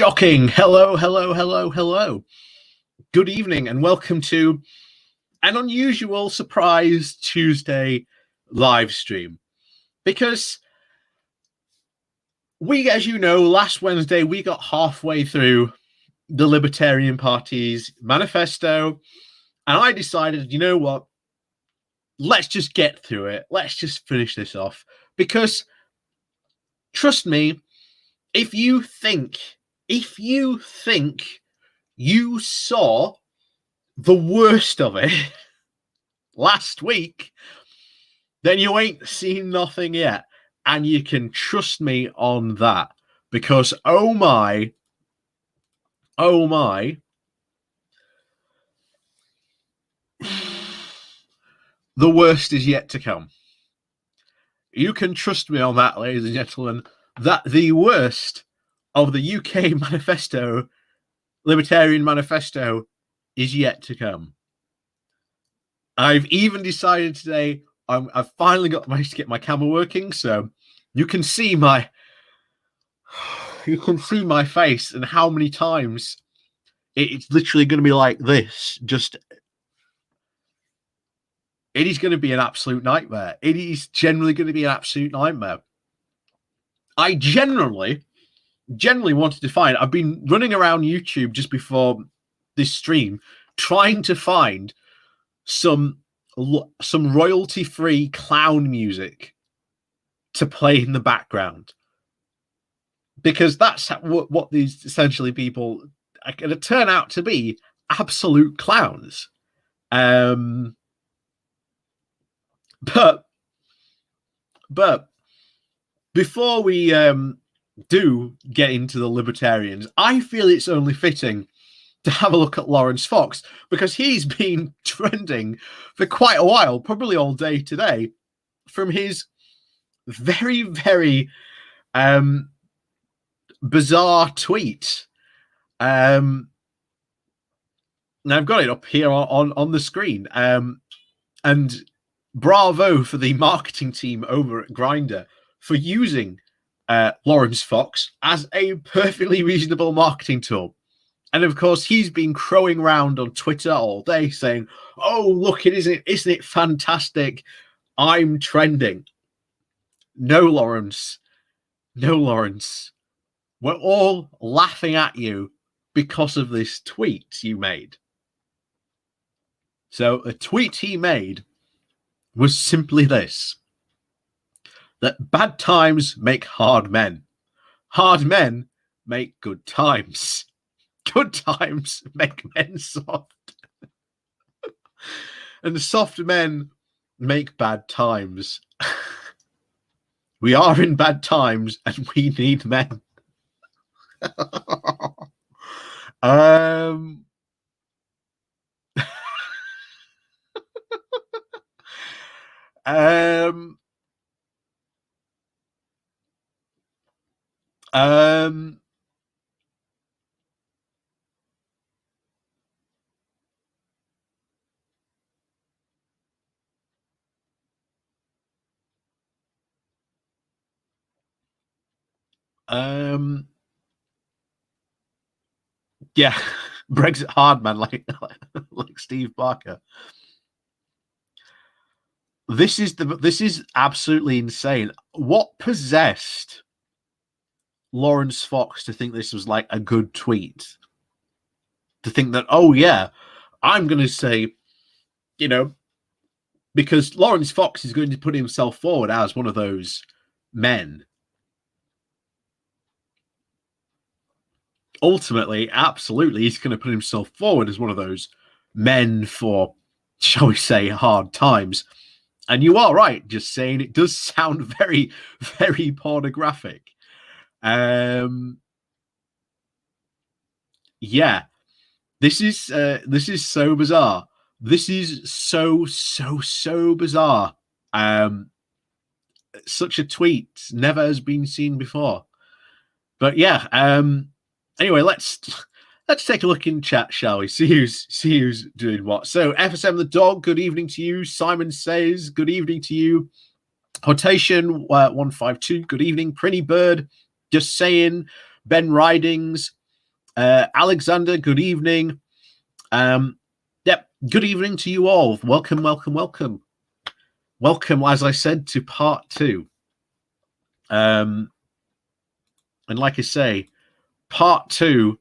Shocking. Hello, hello, hello, hello. Good evening and welcome to an unusual surprise Tuesday live stream. Because as you know, last Wednesday we got halfway through the Libertarian Party's manifesto, and I decided, you know what? Let's just get through it. Let's just finish this off. Because trust me, if you think you saw the worst of it last week, then you ain't seen nothing yet. And you can trust me on that. Because oh my, the worst is yet to come. You can trust me on that, ladies and gentlemen, that the worst of the UK manifesto, Libertarian Manifesto, is yet to come. I've even decided today, I've finally got managed to get my camera working, so you can see my face and how many times it's literally going to be like this. It is going to be an absolute nightmare. It is generally going to be an absolute nightmare. I generally wanted to find, I've been running around YouTube just before this stream trying to find some royalty-free clown music to play in the background, because that's what these essentially people are going to turn out to be, absolute clowns. But before we do get into the Libertarians, I feel it's only fitting to have a look at Lawrence Fox, because he's been trending for quite a while, probably all day today, from his very, very bizarre tweet. Now I've got it up here on the screen. And bravo for the marketing team over at Grindr for using Lawrence Fox as a perfectly reasonable marketing tool. And of course, he's been crowing around on Twitter all day saying, "Oh, look, isn't it fantastic? I'm trending." No, Lawrence. We're all laughing at you because of this tweet you made. So a tweet he made was simply this: that bad times make hard men. Hard men make good times. Good times make men soft. And soft men make bad times. We are in bad times and we need men. Yeah, Brexit hard man, like Steve Barker. This is absolutely insane. What possessed Lawrence Fox to think this was like a good tweet? To think that, oh yeah, I'm going to say, you know, because Lawrence Fox is going to put himself forward as one of those men. Ultimately, absolutely, he's going to put himself forward as one of those men for, shall we say, hard times. And you are right, just saying it does sound very, very pornographic. Yeah, this is so bizarre. This is so bizarre. Such a tweet never has been seen before. But yeah, anyway, let's take a look in chat, shall we? See who's doing what. So FSM the dog, good evening to you. Simon says good evening to you. Hotation 152, good evening. Pretty Bird, just saying. Ben Ridings, Alexander, good evening. Yep, good evening to you all. Welcome, welcome, welcome. Welcome, as I said, to part 2. And like I say, part 2,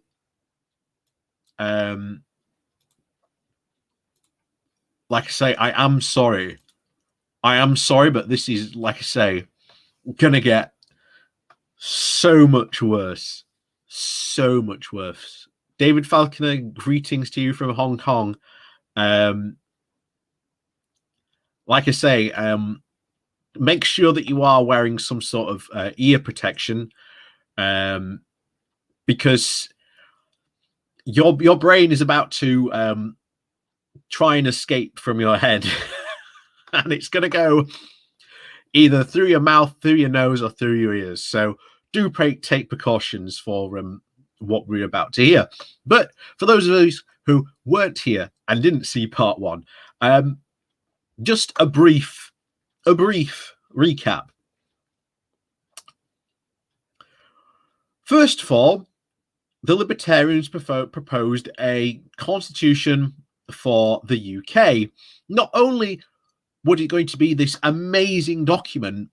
like I say, I am sorry. I am sorry, but this is, like I say, gonna get so much worse. So much worse. David Falconer, greetings to you from Hong Kong. Like I say, make sure that you are wearing some sort of ear protection, because your brain is about to try and escape from your head, and it's going to go either through your mouth, through your nose, or through your ears. So do take precautions for what we're about to hear. But for those of us who weren't here and didn't see part 1, just a brief recap. First of all, the Libertarians proposed a constitution for the UK. Not only was it going to be this amazing document,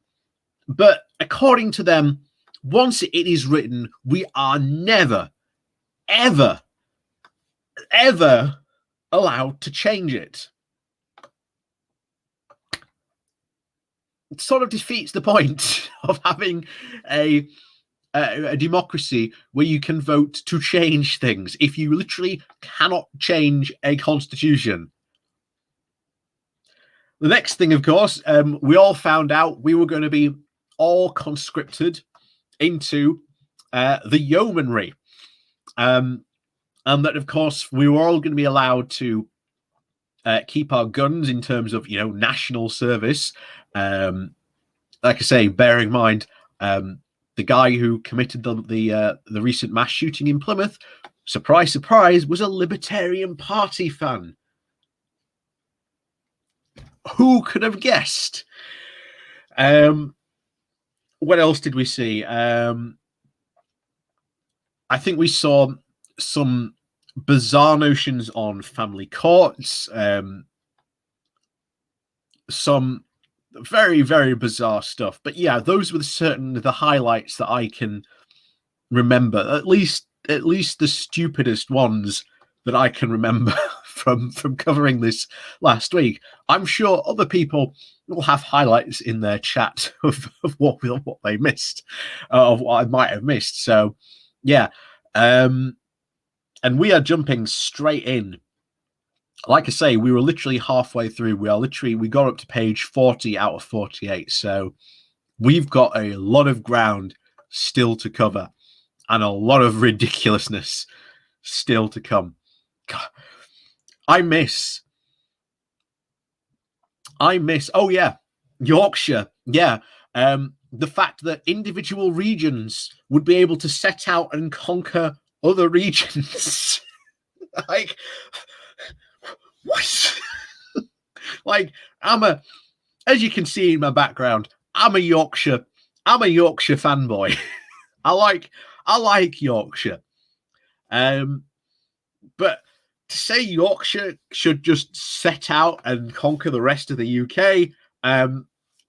but according to them, once it is written, we are never, ever, ever allowed to change it. It sort of defeats the point of having a democracy where you can vote to change things if you literally cannot change a constitution. The next thing, of course, we all found out we were going to be all conscripted into the yeomanry, and that, of course, we were all going to be allowed to keep our guns in terms of, national service. Like I say, bear in mind, the guy who committed the recent mass shooting in Plymouth, surprise, surprise, was a Libertarian Party fan. Who could have guessed? What else did we see? I think we saw some bizarre notions on family courts, some very, very bizarre stuff. But yeah, those were the highlights that I can remember. At least the stupidest ones that I can remember from covering this last week. I'm sure other people will have highlights in their chat of what they missed, of what I might have missed. So yeah, and we are jumping straight in. Like I say, we were literally halfway through. We got up to page 40 out of 48. So we've got a lot of ground still to cover and a lot of ridiculousness still to come. God, I miss. Oh yeah, Yorkshire. Yeah. The fact that individual regions would be able to set out and conquer other regions. Like, what? Like, as you can see in my background, I'm a Yorkshire fanboy. I like Yorkshire. But to say Yorkshire should just set out and conquer the rest of the UK,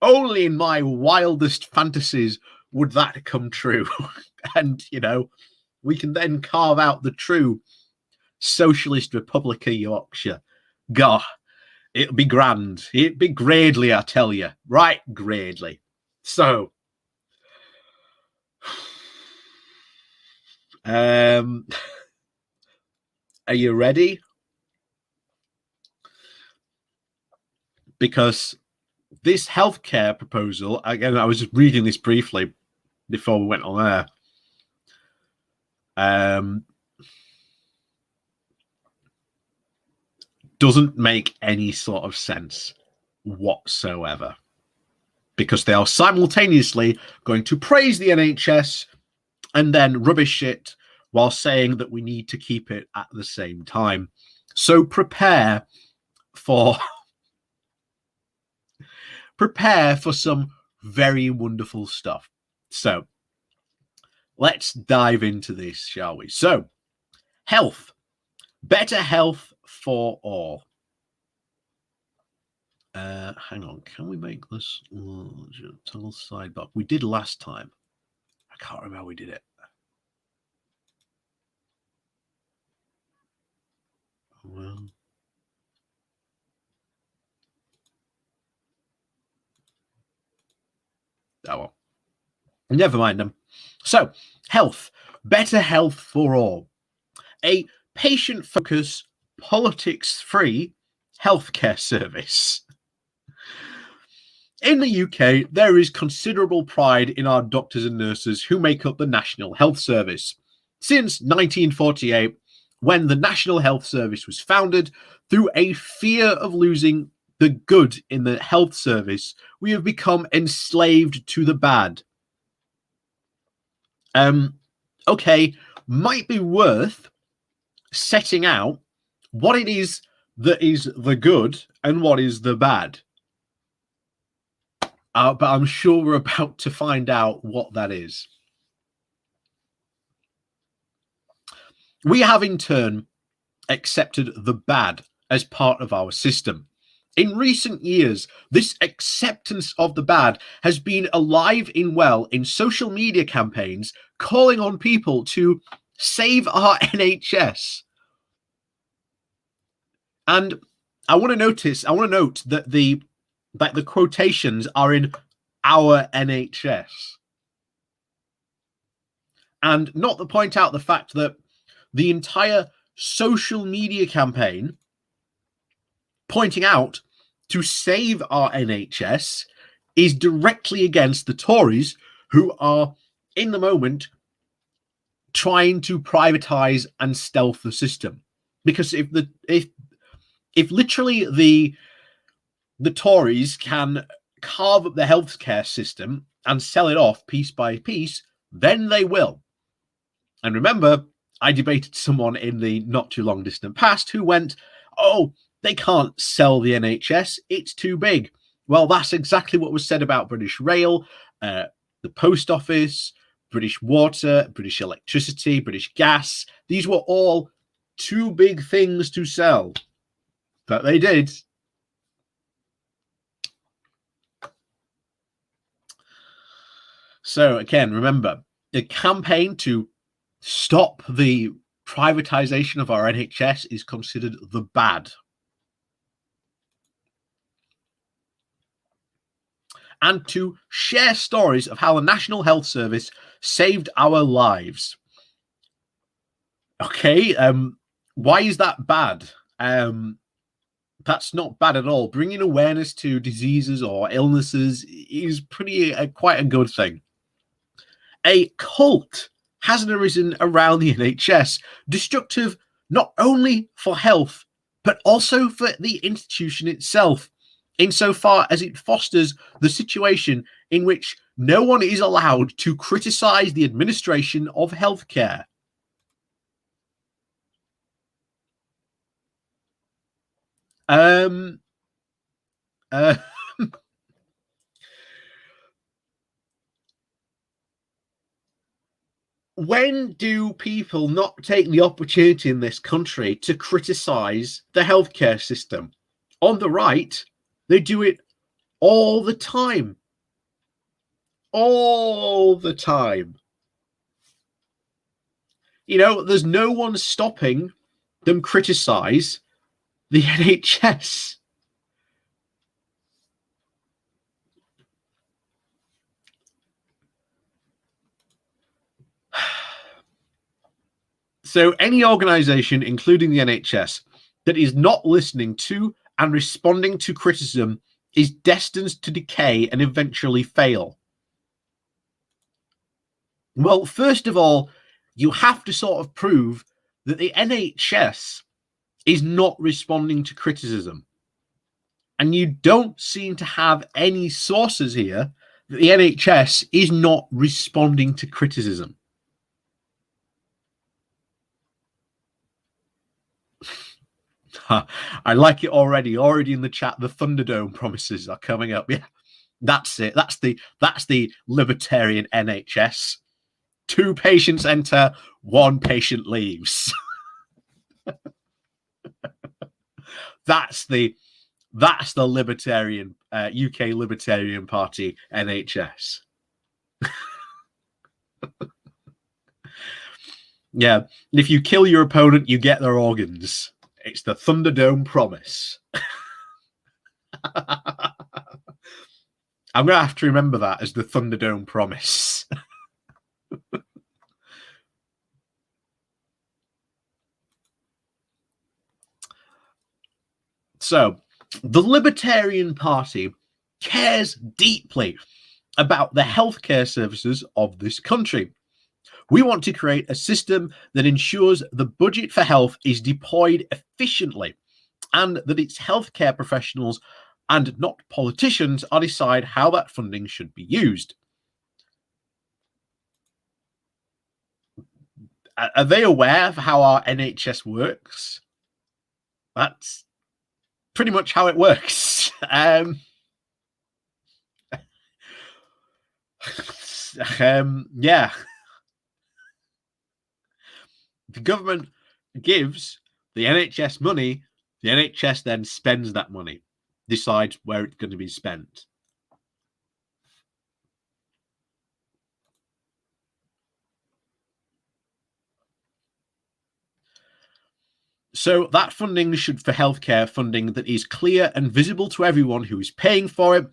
only in my wildest fantasies would that come true. And, we can then carve out the true Socialist Republic of Yorkshire. God, it'll be grand. It'll be gradely, I tell you. Right, gradely. So, are you ready? Because this healthcare proposal, again, I was just reading this briefly before we went on air. Doesn't make any sort of sense whatsoever, because they are simultaneously going to praise the NHS and then rubbish it while saying that we need to keep it at the same time. So prepare for some very wonderful stuff. So let's dive into this, shall we? So Health. Better health for all. Hang on. Can we make this toggle sidebar? We did last time. I can't remember how we did it. Well, oh well. Never mind them. So, health. Better health for all. A patient-focused, politics-free healthcare service. In the UK, there is considerable pride in our doctors and nurses who make up the National Health Service. Since 1948, when the National Health Service was founded, through a fear of losing the good in the health service, we have become enslaved to the bad. Okay, might be worth setting out what it is that is the good and what is the bad. But I'm sure we're about to find out what that is. We have in turn accepted the bad as part of our system. In recent years, this acceptance of the bad has been alive and well in social media campaigns calling on people to save our NHS. And I want to note that the quotations are in our NHS. And not to point out the fact that the entire social media campaign pointing out to save our NHS is directly against the Tories, who are in the moment trying to privatize and stealth the system. Because if literally the Tories can carve up the healthcare system and sell it off piece by piece, then they will. And remember, I debated someone in the not too long distant past who went, oh, they can't sell the NHS, it's too big. Well, that's exactly what was said about British Rail, the Post Office, British Water, British Electricity, British Gas. These were all too big things to sell. But they did. So again, remember, the campaign to stop the privatization of our NHS is considered the bad. And to share stories of how the National Health Service saved our lives. Okay, why is that bad? That's not bad at all. Bringing awareness to diseases or illnesses is quite a good thing. A cult has arisen around the NHS, destructive not only for health, but also for the institution itself, insofar as it fosters the situation in which no one is allowed to criticize the administration of healthcare. When do people not take the opportunity in this country to criticize the healthcare system? On the right, they do it all the time. All the time. You know, there's no one stopping them criticize the NHS. So any organization, including the NHS, that is not listening to and responding to criticism is destined to decay and eventually fail. Well, first of all, you have to sort of prove that the NHS is not responding to criticism. And you don't seem to have any sources here that the NHS is not responding to criticism. I like it already in the chat. The Thunderdome promises are coming up. Yeah, that's it. That's the libertarian NHS. 2 patients enter, 1 patient leaves. That's the libertarian UK Libertarian Party NHS. Yeah, and if you kill your opponent, you get their organs. It's the Thunderdome promise. I'm gonna have to remember that as the Thunderdome promise. So, the Libertarian Party cares deeply about the healthcare services of this country. We want to create a system that ensures the budget for health is deployed efficiently and that its healthcare professionals and not politicians are decide how that funding should be used. Are they aware of how our NHS works? That's pretty much how it works. Yeah. The government gives the NHS money, the NHS then spends that money, decides where it's going to be spent. So that funding should, for healthcare funding that is clear and visible to everyone who is paying for it,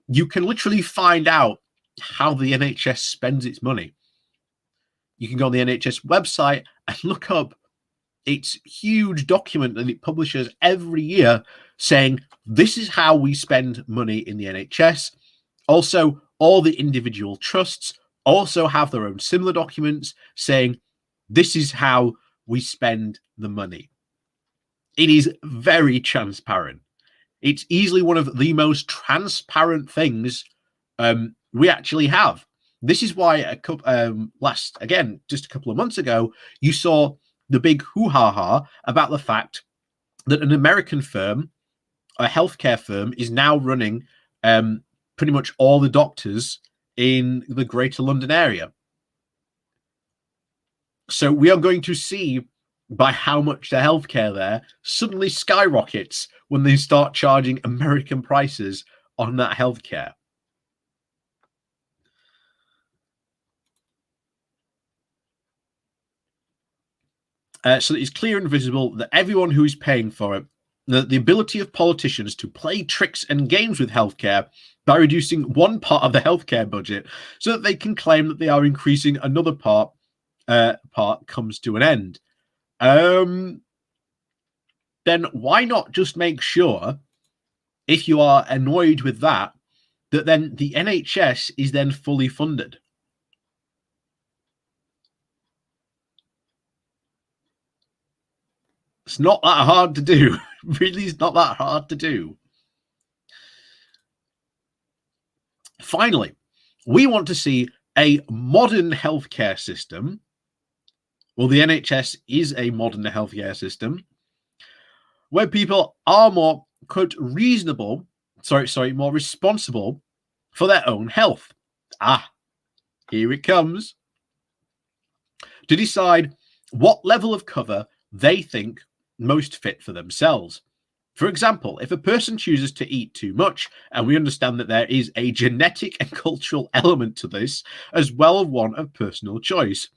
you can literally find out how the NHS spends its money. You can go on the NHS website and look up its huge document that it publishes every year saying, this is how we spend money in the NHS. Also, all the individual trusts also have their own similar documents saying, this is how we spend the money. It is very transparent. It's easily one of the most transparent things we actually have. This is why just a couple of months ago, you saw the big hoo-ha-ha about the fact that an American firm, a healthcare firm, is now running pretty much all the doctors in the Greater London area. So we are going to see by how much the healthcare there suddenly skyrockets when they start charging American prices on that healthcare. So it's clear and visible that everyone who is paying for it, the ability of politicians to play tricks and games with healthcare by reducing one part of the healthcare budget so that they can claim that they are increasing another part comes to an end. Then why not just make sure, if you are annoyed with that, that then the NHS is then fully funded? It's not that hard to do. Really, it's not that hard to do. Finally, we want to see a modern healthcare system. Well, the NHS is a modern healthcare system where people are more, quote, more responsible for their own health. Here it comes. To decide what level of cover they think most fit for themselves. For example, if a person chooses to eat too much, and we understand that there is a genetic and cultural element to this, as well as one of personal choice,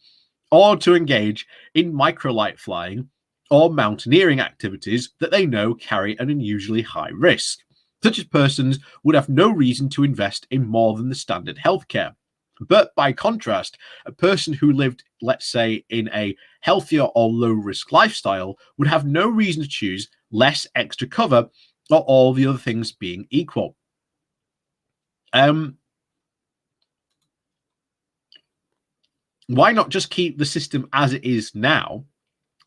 or to engage in microlight flying or mountaineering activities that they know carry an unusually high risk. Such as persons would have no reason to invest in more than the standard healthcare. But by contrast, a person who lived, let's say, in a healthier or low-risk lifestyle would have no reason to choose less extra cover, or all the other things being equal. Why not just keep the system as it is now?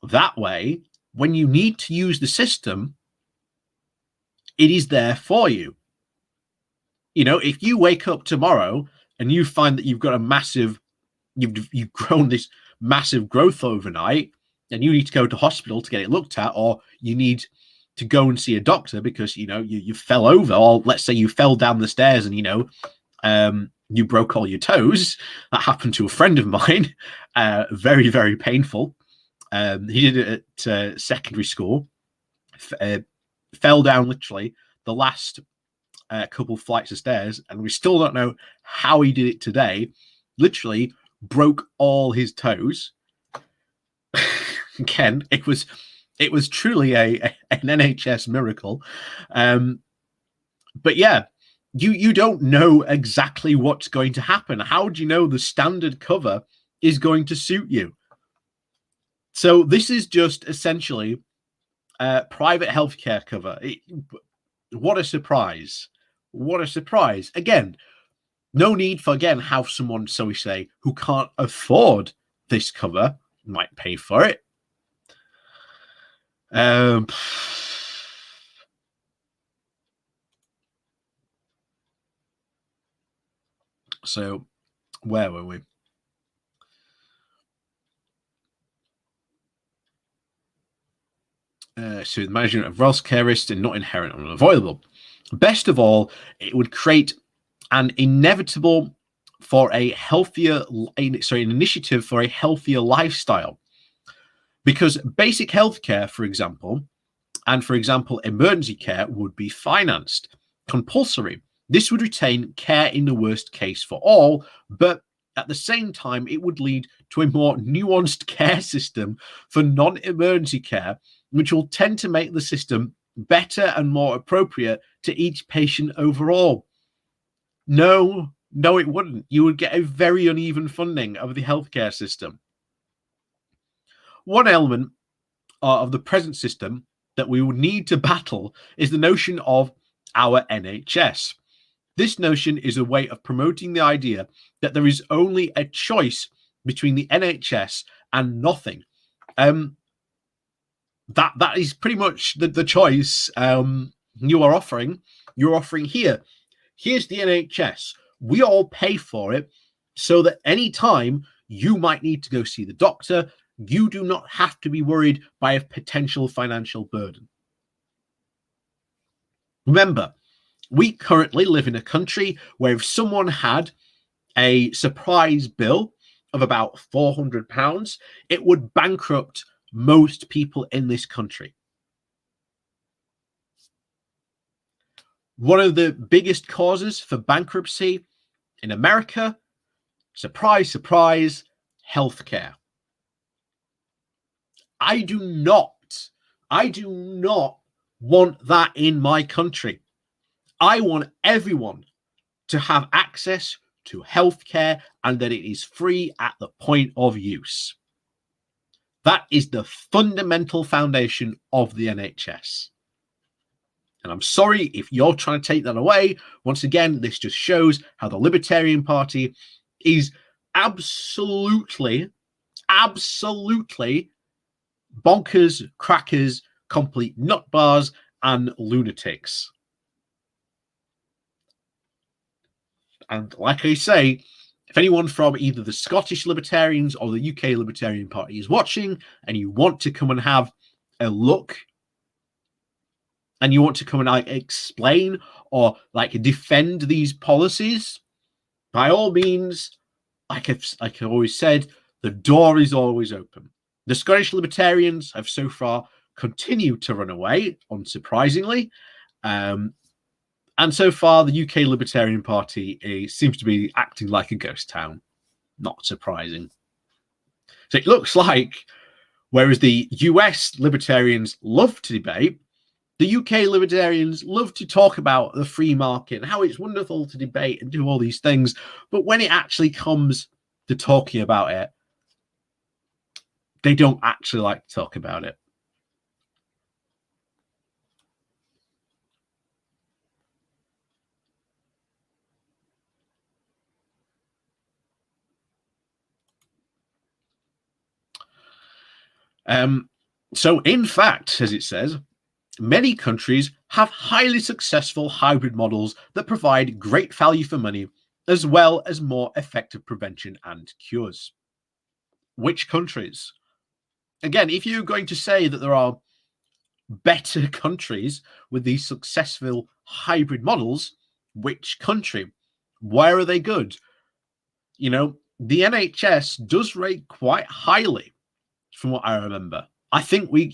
That way, when you need to use the system, it is there for you. You know, if you wake up tomorrow and you find that you've got you've grown this massive growth overnight, and you need to go to hospital to get it looked at, or you need to go and see a doctor because, you know, you fell over, or let's say you fell down the stairs and, you know, you broke all your toes. That happened to a friend of mine. Very, very painful. He did it at secondary school. Fell down literally the last couple flights of stairs, and we still don't know how he did it today. Literally broke all his toes. Again, it was truly an NHS miracle. But yeah, you don't know exactly what's going to happen. How do you know the standard cover is going to suit you? So this is just essentially private healthcare cover. What a surprise. What a surprise. Again, no need for, again, have someone, so we say, who can't afford this cover might pay for it. So where were we? So the management of wealth care risks are not inherent or unavoidable. Best of all, it would create an initiative for a healthier lifestyle. Because basic healthcare, for example, emergency care would be financed, compulsory. This would retain care in the worst case for all, but at the same time, it would lead to a more nuanced care system for non-emergency care, which will tend to make the system better and more appropriate to each patient overall. No, it wouldn't. You would get a very uneven funding of the healthcare system. One element of the present system that we would need to battle is the notion of our NHS. This notion is a way of promoting the idea that there is only a choice between the NHS and nothing. That is pretty much the choice you are offering. You're offering here. Here's the NHS. We all pay for it so that any time you might need to go see the doctor, you do not have to be worried by a potential financial burden. Remember, we currently live in a country where if someone had a surprise bill of about £400, it would bankrupt most people in this country. One of the biggest causes for bankruptcy in America, surprise, surprise, healthcare. I do not want that in my country. I want everyone to have access to healthcare and that it is free at the point of use. That is the fundamental foundation of the NHS. And I'm sorry if you're trying to take that away. Once again, this just shows how the Libertarian Party is absolutely bonkers, crackers, complete nutbars, and lunatics. And like I say, if anyone from either the Scottish Libertarians or the UK Libertarian Party is watching and you want to come and have a look and you want to come and explain or defend these policies, by all means, like I've always said, the door is always open. The Scottish Libertarians have so far continued to run away, unsurprisingly. And so far, the UK Libertarian Party seems to be acting like a ghost town. Not surprising. So it looks like, whereas the US Libertarians love to debate, the UK Libertarians love to talk about the free market and how it's wonderful to debate and do all these things. But when it actually comes to talking about it, they don't actually like to talk about it. So in fact, as it says, many countries have highly successful hybrid models that provide great value for money, as well as more effective prevention and cures. Which countries? Again, if you're going to say that there are better countries with these successful hybrid models, which country? Where are they good? You know, the NHS does rate quite highly from what I remember. I think we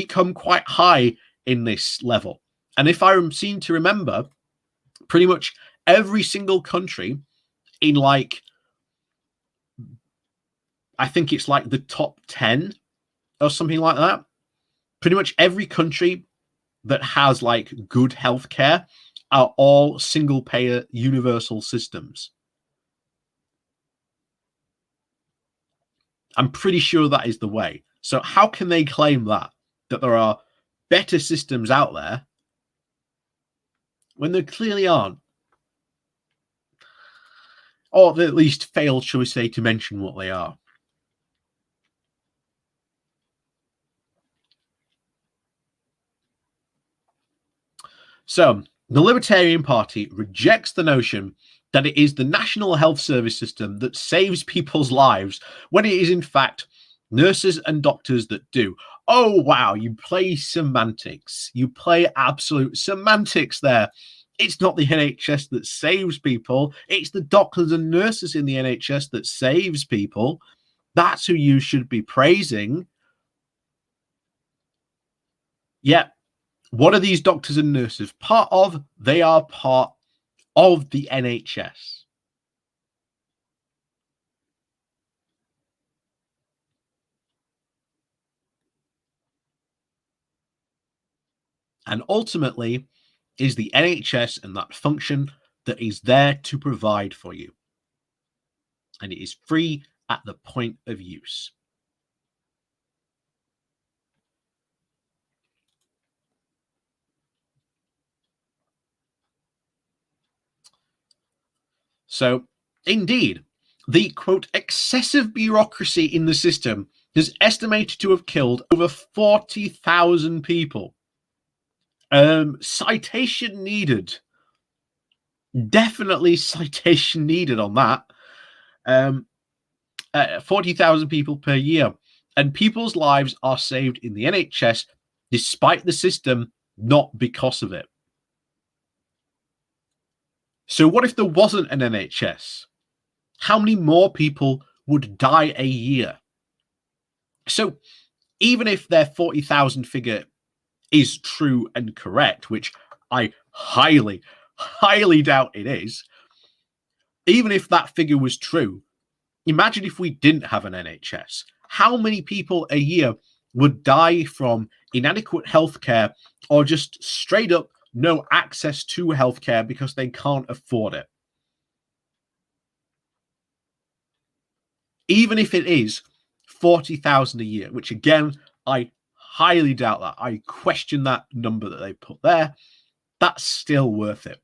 come quite high in this level. And if I seem to remember, pretty much every single country in like, I think it's like the top 10 or something like that. Pretty much every country that has like good healthcare are all single payer universal systems. I'm pretty sure that is the way. So how can they claim that there are better systems out there when there clearly aren't? Or they at least fail, shall we say, to mention what they are. So the Libertarian Party rejects the notion that it is the National Health Service system that saves people's lives, when it is in fact nurses and doctors that do. Oh, wow, you play semantics. You play absolute semantics there. It's not the NHS that saves people. It's the doctors and nurses in the NHS that saves people. That's who you should be praising. Yeah. What are these doctors and nurses part of? They are part of the NHS. And ultimately, is the NHS and that function that is there to provide for you. And it is free at the point of use. So, indeed, the, quote, excessive bureaucracy in the system is estimated to have killed over 40,000 people. Citation needed. Definitely citation needed on that. 40,000 people per year. And people's lives are saved in the NHS despite the system, not because of it. So what if there wasn't an NHS? How many more people would die a year? So even if their 40,000 figure is true and correct, which I highly, highly doubt it is, even if that figure was true, imagine if we didn't have an NHS. How many people a year would die from inadequate healthcare or just straight up no access to healthcare because they can't afford it? Even if it is 40,000 a year, which again, I highly doubt that. I question that number that they put there. That's still worth it.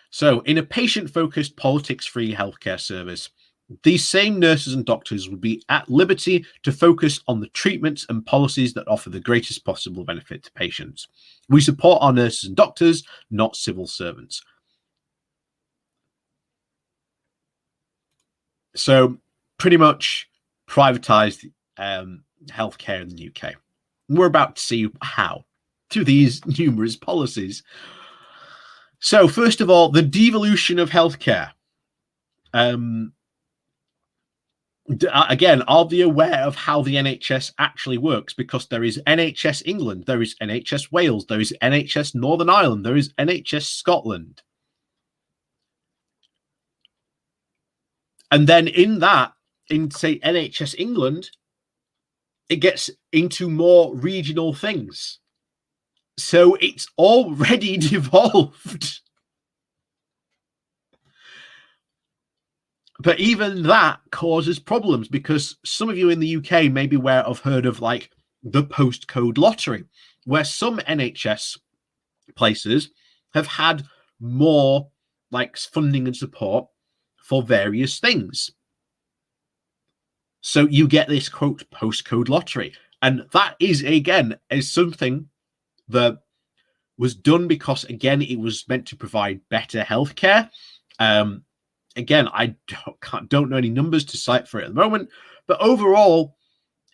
So, in a patient-focused, politics-free healthcare service, these same nurses and doctors would be at liberty to focus on the treatments and policies that offer the greatest possible benefit to patients. We support our nurses and doctors, not civil servants. So, pretty much privatized healthcare in the UK. We're about to see how through these numerous policies. So, first of all, the devolution of healthcare. Again, are they aware of how the NHS actually works? Because there is NHS England, there is NHS Wales, there is NHS Northern Ireland, there is NHS Scotland. And then in that, in say NHS England, it gets into more regional things. So it's already devolved. But even that causes problems because some of you in the UK may be aware of heard of like the postcode lottery, where some NHS places have had more like funding and support for various things. So you get this quote postcode lottery. And that is again is something that was done because again it was meant to provide better healthcare. Again, I don't know any numbers to cite for it at the moment, but overall,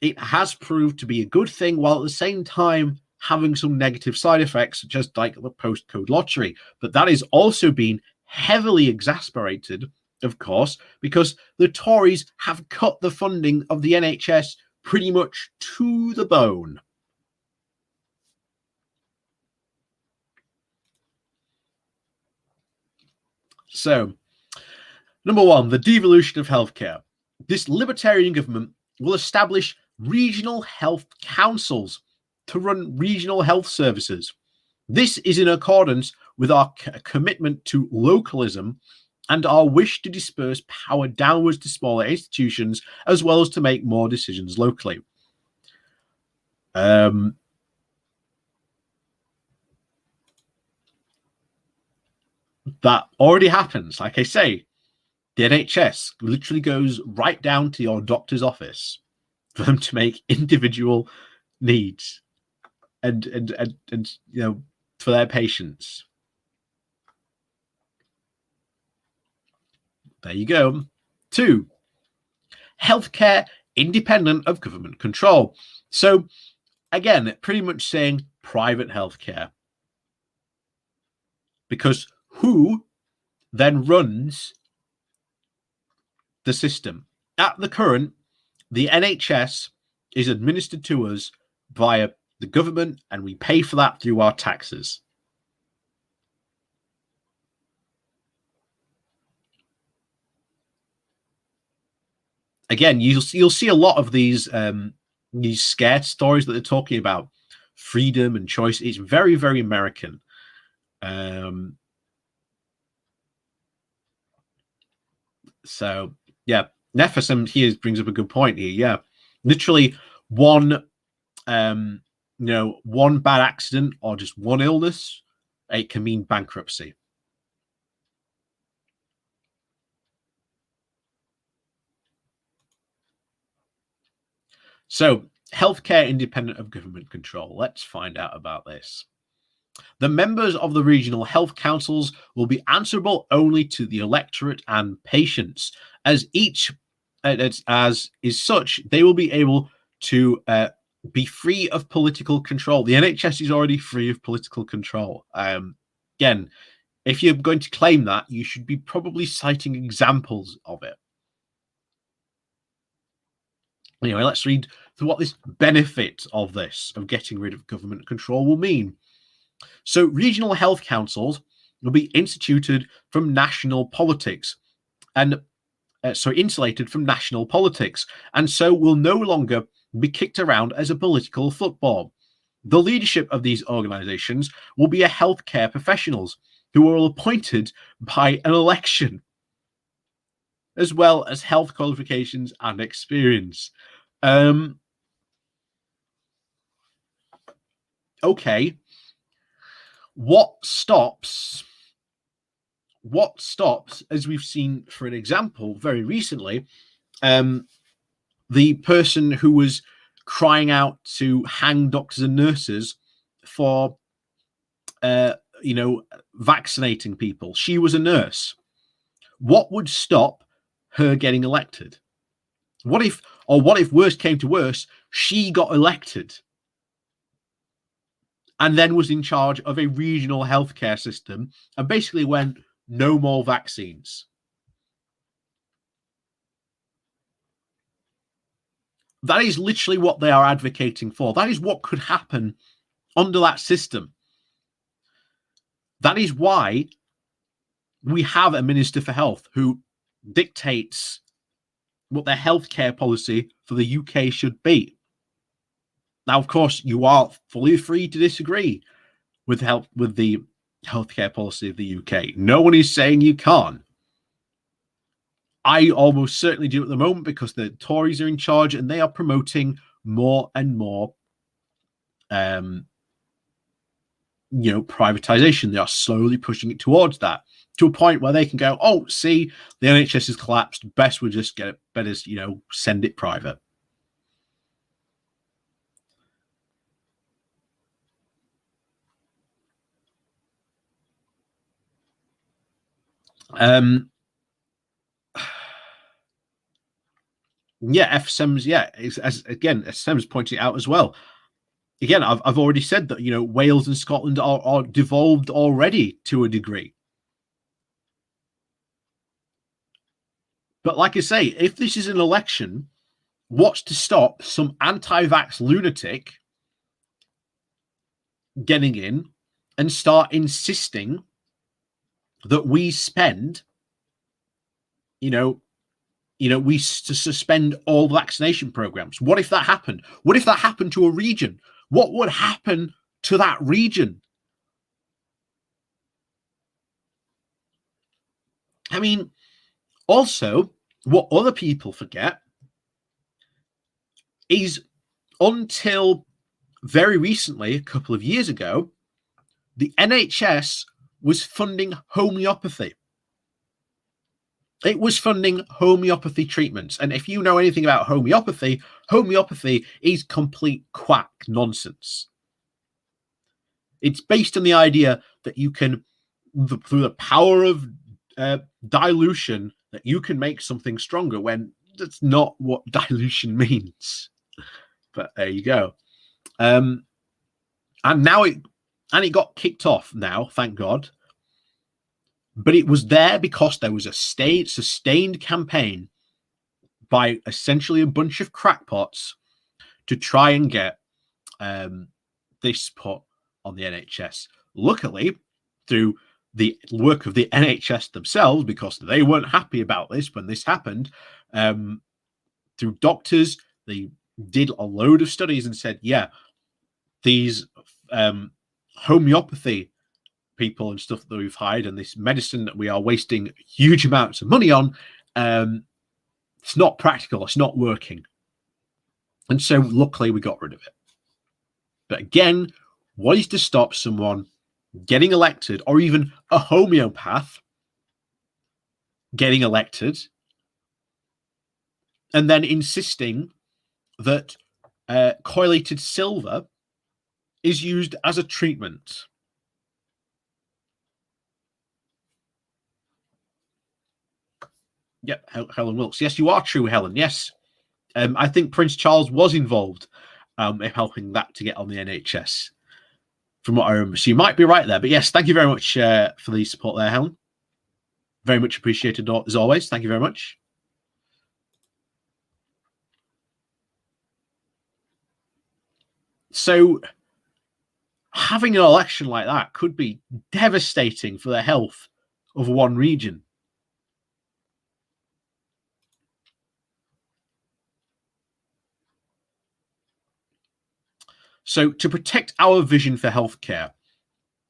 it has proved to be a good thing, while at the same time having some negative side effects, just like the postcode lottery. But that is also been heavily exasperated, of course, because the Tories have cut the funding of the NHS pretty much to the bone. So, number one, the devolution of healthcare. This libertarian government will establish regional health councils to run regional health services. This is in accordance with our commitment to localism and our wish to disperse power downwards to smaller institutions, as well as to make more decisions locally. That already happens. Like I say, the NHS literally goes right down to your doctor's office for them to make individual needs and you know, for their patients. There you go. 2, healthcare independent of government control. So again, pretty much saying private healthcare, because who then runs the system? At the current, the NHS is administered to us via the government, and we pay for that through our taxes. Again, you'll see a lot of these scare stories that they're talking about freedom and choice. It's very, very American. So yeah, Neferson here brings up a good point here. Yeah, literally one one bad accident or just one illness, it can mean bankruptcy. So, healthcare independent of government control. Let's find out about this. The members of the regional health councils will be answerable only to the electorate and patients. As is such, they will be able to be free of political control. The NHS is already free of political control. Again, if you're going to claim that, you should be probably citing examples of it. Anyway, let's read through what this benefit of getting rid of government control will mean. So regional health councils will be instituted from national politics and insulated from national politics, and so will no longer be kicked around as a political football. The leadership of these organizations will be healthcare professionals who are appointed by an election, as well as health qualifications and experience. Okay. What stops, as we've seen for an example very recently, the person who was crying out to hang doctors and nurses for, vaccinating people. She was a nurse. What would stop her getting elected? What if worse came to worse, she got elected and then was in charge of a regional healthcare system and basically went, no more vaccines? That is literally what they are advocating for. That is what could happen under that system. That is why we have a Minister for Health who dictates what their healthcare policy for the UK should be. Now, of course, you are fully free to disagree with the healthcare policy of the UK. No one is saying you can't. I almost certainly do at the moment because the Tories are in charge and they are promoting more and more, privatization. They are slowly pushing it towards that, to a point where they can go, oh, see, the NHS has collapsed. Best we just get it, better, send it private. FSEM's, as SEM's pointing out as well, again, I've already said that, Wales and Scotland are devolved already to a degree. But like I say, if this is an election, what's to stop some anti-vax lunatic getting in and start insisting that we spend, we suspend all vaccination programs? What if that happened? What if that happened to a region? What would happen to that region? I mean, also, what other people forget is until very recently, a couple of years ago, the NHS was funding homeopathy. It was funding homeopathy treatments. And if you know anything about homeopathy, homeopathy is complete quack nonsense. It's based on the idea that you can, through the power of dilution, that you can make something stronger, when that's not what dilution means. But there you go. And now it got kicked off now, thank God. But it was there because there was a sustained campaign by essentially a bunch of crackpots to try and get this put on the NHS. Luckily, through the work of the NHS themselves, because they weren't happy about this when this happened, through doctors, they did a load of studies and said, yeah, these homeopathy people and stuff that we've hired and this medicine that we are wasting huge amounts of money on, it's not practical, it's not working. And so luckily we got rid of it. But again, what is to stop someone getting elected, or even a homeopath getting elected, and then insisting that collated silver is used as a treatment? Yep, Helen Wilkes. Yes, you are true, Helen. Yes. I think Prince Charles was involved in helping that to get on the NHS, from what I remember. So you might be right there. But yes, thank you very much for the support there, Helen. Very much appreciated, as always. Thank you very much. So having an election like that could be devastating for the health of one region. So to protect our vision for healthcare,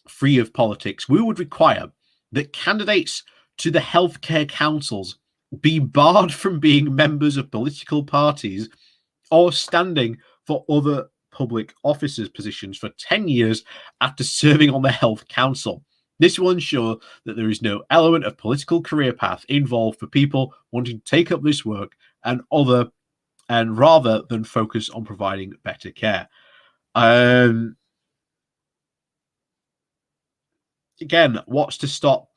free of politics, we would require that candidates to the healthcare councils be barred from being members of political parties or standing for other public officers positions for 10 years after serving on the health council. This will ensure that there is no element of political career path involved for people wanting to take up this work and rather than focus on providing better care. Again, what's to stop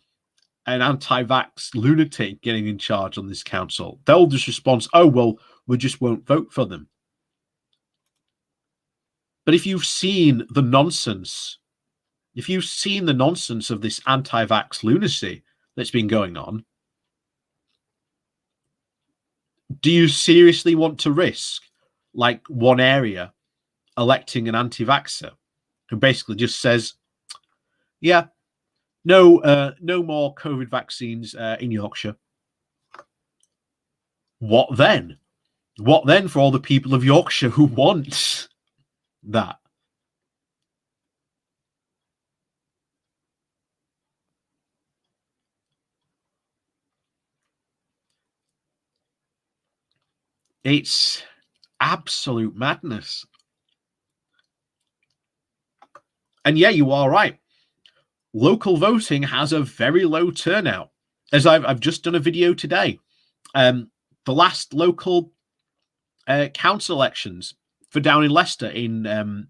an anti-vax lunatic getting in charge on this council? They'll just respond, oh, well, we just won't vote for them. But if you've seen the nonsense, of this anti-vax lunacy that's been going on, do you seriously want to risk, like, one area electing an anti-vaxxer who basically just says, yeah, no more COVID vaccines in Yorkshire? What then? What then for all the people of Yorkshire who want that? It's absolute madness. And yeah, you are right. Local voting has a very low turnout. As I've just done a video today. The last local council elections for down in Leicester in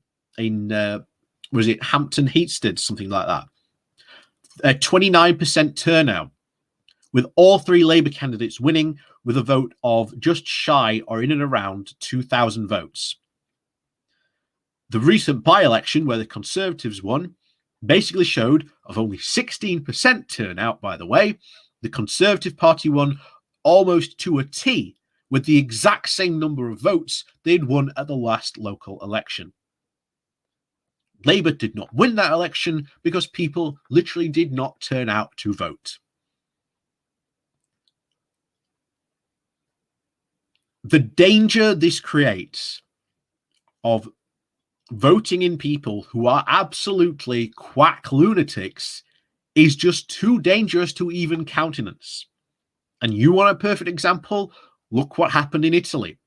was it Hampton Heatsted, something like that. 29% turnout, with all three Labour candidates winning with a vote of just shy or in and around 2,000 votes. The recent by-election where the Conservatives won basically showed, of only 16% turnout, by the way, the Conservative Party won almost to a T with the exact same number of votes they'd won at the last local election. Labour did not win that election because people literally did not turn out to vote. The danger this creates of voting in people who are absolutely quack lunatics is just too dangerous to even countenance. And you want a perfect example? Look what happened in Italy.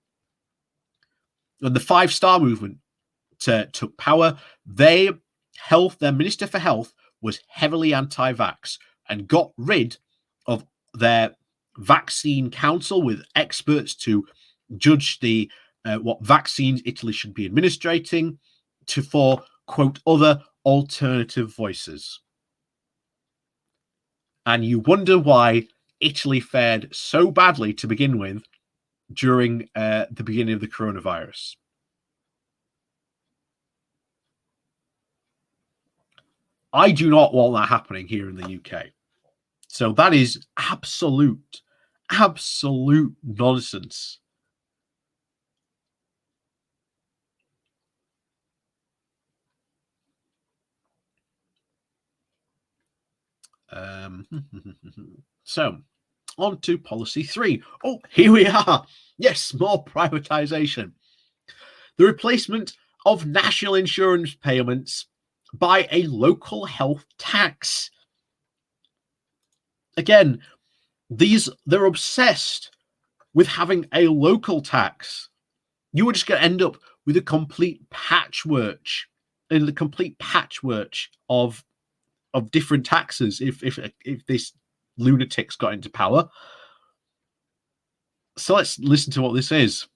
When the Five Star Movement took power, their Minister for Health was heavily anti-vax and got rid of their vaccine council with experts to judge the what vaccines Italy should be administrating for, quote, other alternative voices. And you wonder why Italy fared so badly to begin with during the beginning of the coronavirus. I do not want that happening here in the UK. So that is absolute nonsense. So, on to policy 3. Oh, here we are. Yes, more privatization. The replacement of national insurance payments by a local health tax. Again, they're obsessed with having a local tax. You are just going to end up with a complete patchwork of different taxes if this lunatics got into power. So let's listen to what this is.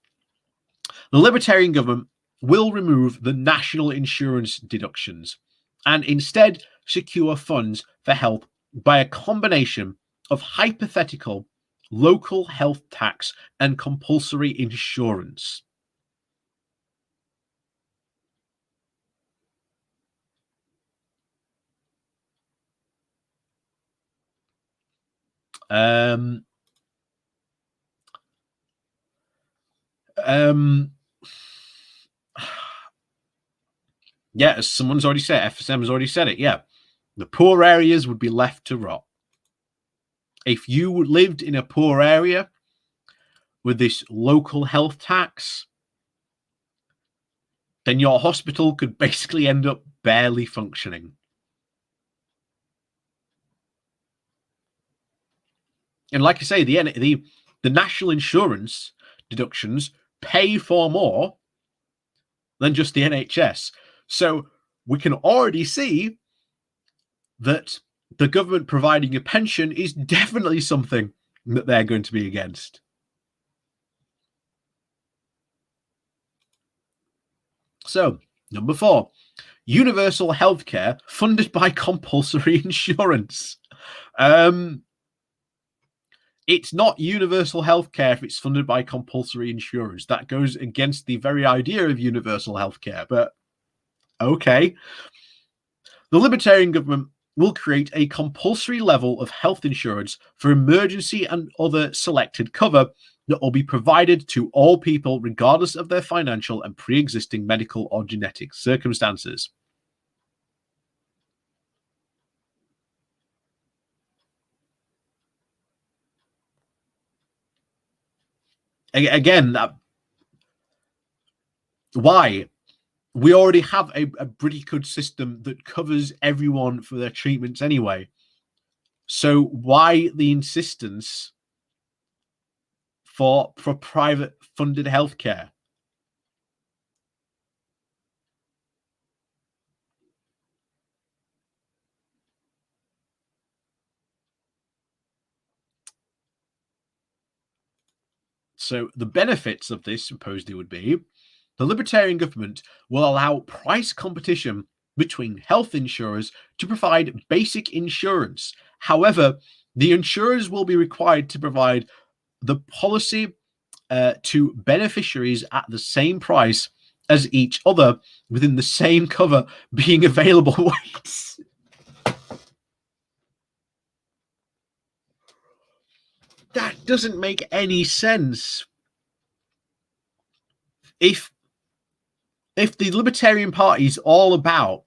The Libertarian government will remove the national insurance deductions and instead secure funds for health by a combination of hypothetical local health tax and compulsory insurance. Yeah, as someone's already said, FSM has already said it. Yeah, the poor areas would be left to rot. If you lived in a poor area with this local health tax, then your hospital could basically end up barely functioning. And like I say, the national insurance deductions pay for more than just the NHS. So we can already see that the government providing a pension is definitely something that they're going to be against. So, number 4, universal healthcare funded by compulsory insurance. It's not universal healthcare if it's funded by compulsory insurance. That goes against the very idea of universal healthcare, but okay. The Libertarian government will create a compulsory level of health insurance for emergency and other selected cover that will be provided to all people regardless of their financial and pre-existing medical or genetic circumstances. Again, why? We already have a pretty good system that covers everyone for their treatments anyway. So why the insistence for private funded healthcare? So the benefits of this supposedly would be the Libertarian government will allow price competition between health insurers to provide basic insurance. However, the insurers will be required to provide the policy to beneficiaries at the same price as each other within the same cover being available. Wait. That doesn't make any sense. If the Libertarian Party is all about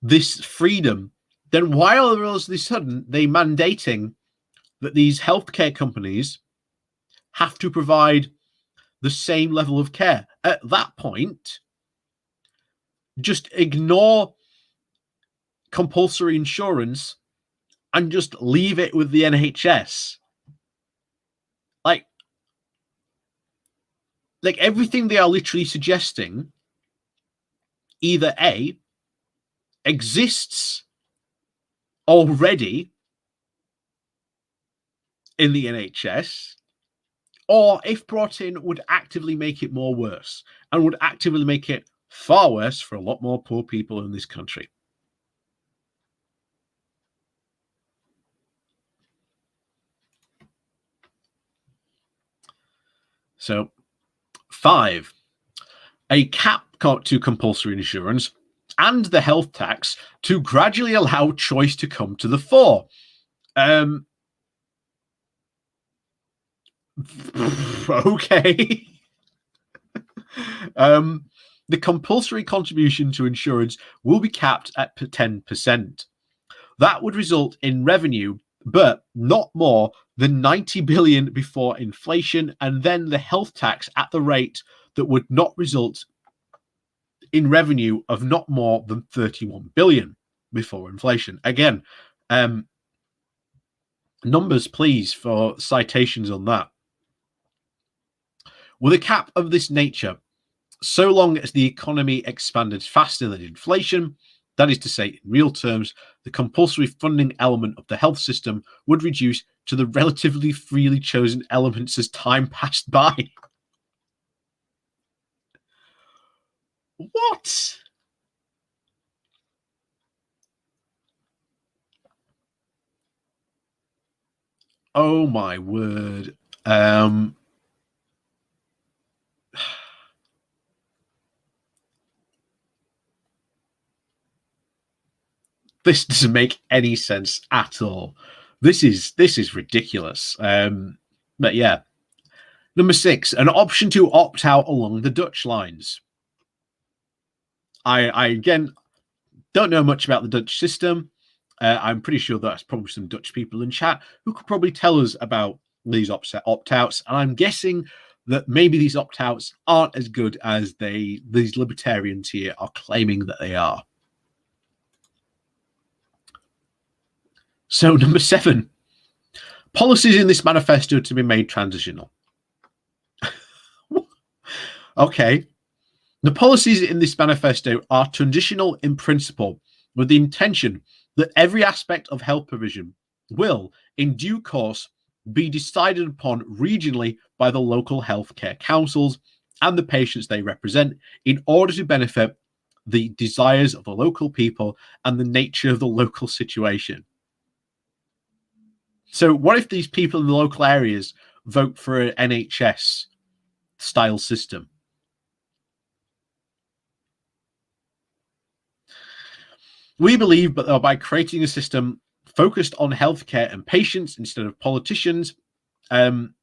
this freedom, then why are all of a sudden they mandating that these healthcare companies have to provide the same level of care? At that point, just ignore compulsory insurance and just leave it with the NHS. Like everything they are literally suggesting either A, exists already in the NHS, or if brought in, would actively make it more worse and would actively make it far worse for a lot more poor people in this country. So, 5, a cap to compulsory insurance and the health tax to gradually allow choice to come to the fore. Okay. The compulsory contribution to insurance will be capped at 10%. That would result in revenue, but not more than 90 billion before inflation, and then the health tax at the rate that would not result in revenue of not more than 31 billion before inflation. Again, numbers, please, for citations on that. With a cap of this nature, so long as the economy expanded faster than inflation, that is to say, in real terms, the compulsory funding element of the health system would reduce to the relatively freely chosen elements as time passed by. What? Oh my word. This doesn't make any sense at all. This is ridiculous. But yeah. Number 6, an option to opt out along the Dutch lines. I again don't know much about the Dutch system. I'm pretty sure that's probably some Dutch people in chat who could probably tell us about these opt-outs. And I'm guessing that maybe these opt-outs aren't as good as these libertarians here are claiming that they are. So number 7, policies in this manifesto to be made transitional. Okay. The policies in this manifesto are transitional in principle, with the intention that every aspect of health provision will, in due course, be decided upon regionally by the local healthcare councils and the patients they represent in order to benefit the desires of the local people and the nature of the local situation. So what if these people in the local areas vote for an NHS style system? We believe that by creating a system focused on healthcare and patients instead of politicians, again,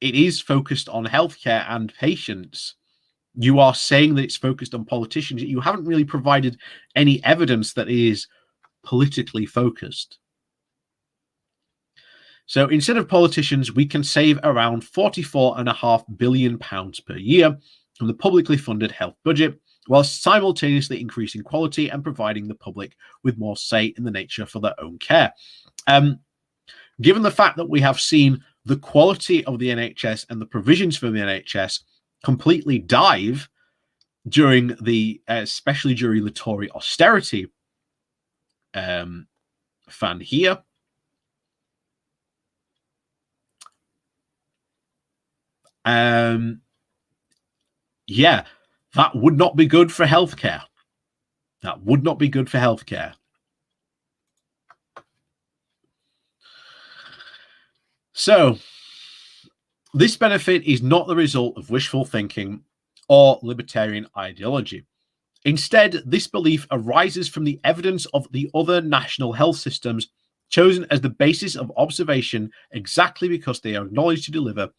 it is focused on healthcare and patients. You are saying that it's focused on politicians. You haven't really provided any evidence that it is politically focused. So instead of politicians, we can save around £44.5 billion per year from the publicly funded health budget, while simultaneously increasing quality and providing the public with more say in the nature for their own care. Given the fact that we have seen the quality of the NHS and the provisions for the NHS completely dive during especially during the Tory austerity fan here, yeah, that would not be good for healthcare. That would not be good for healthcare. So, This benefit is not the result of wishful thinking or libertarian ideology. Instead, this belief arises from the evidence of the other national health systems chosen as the basis of observation exactly because they are acknowledged to deliver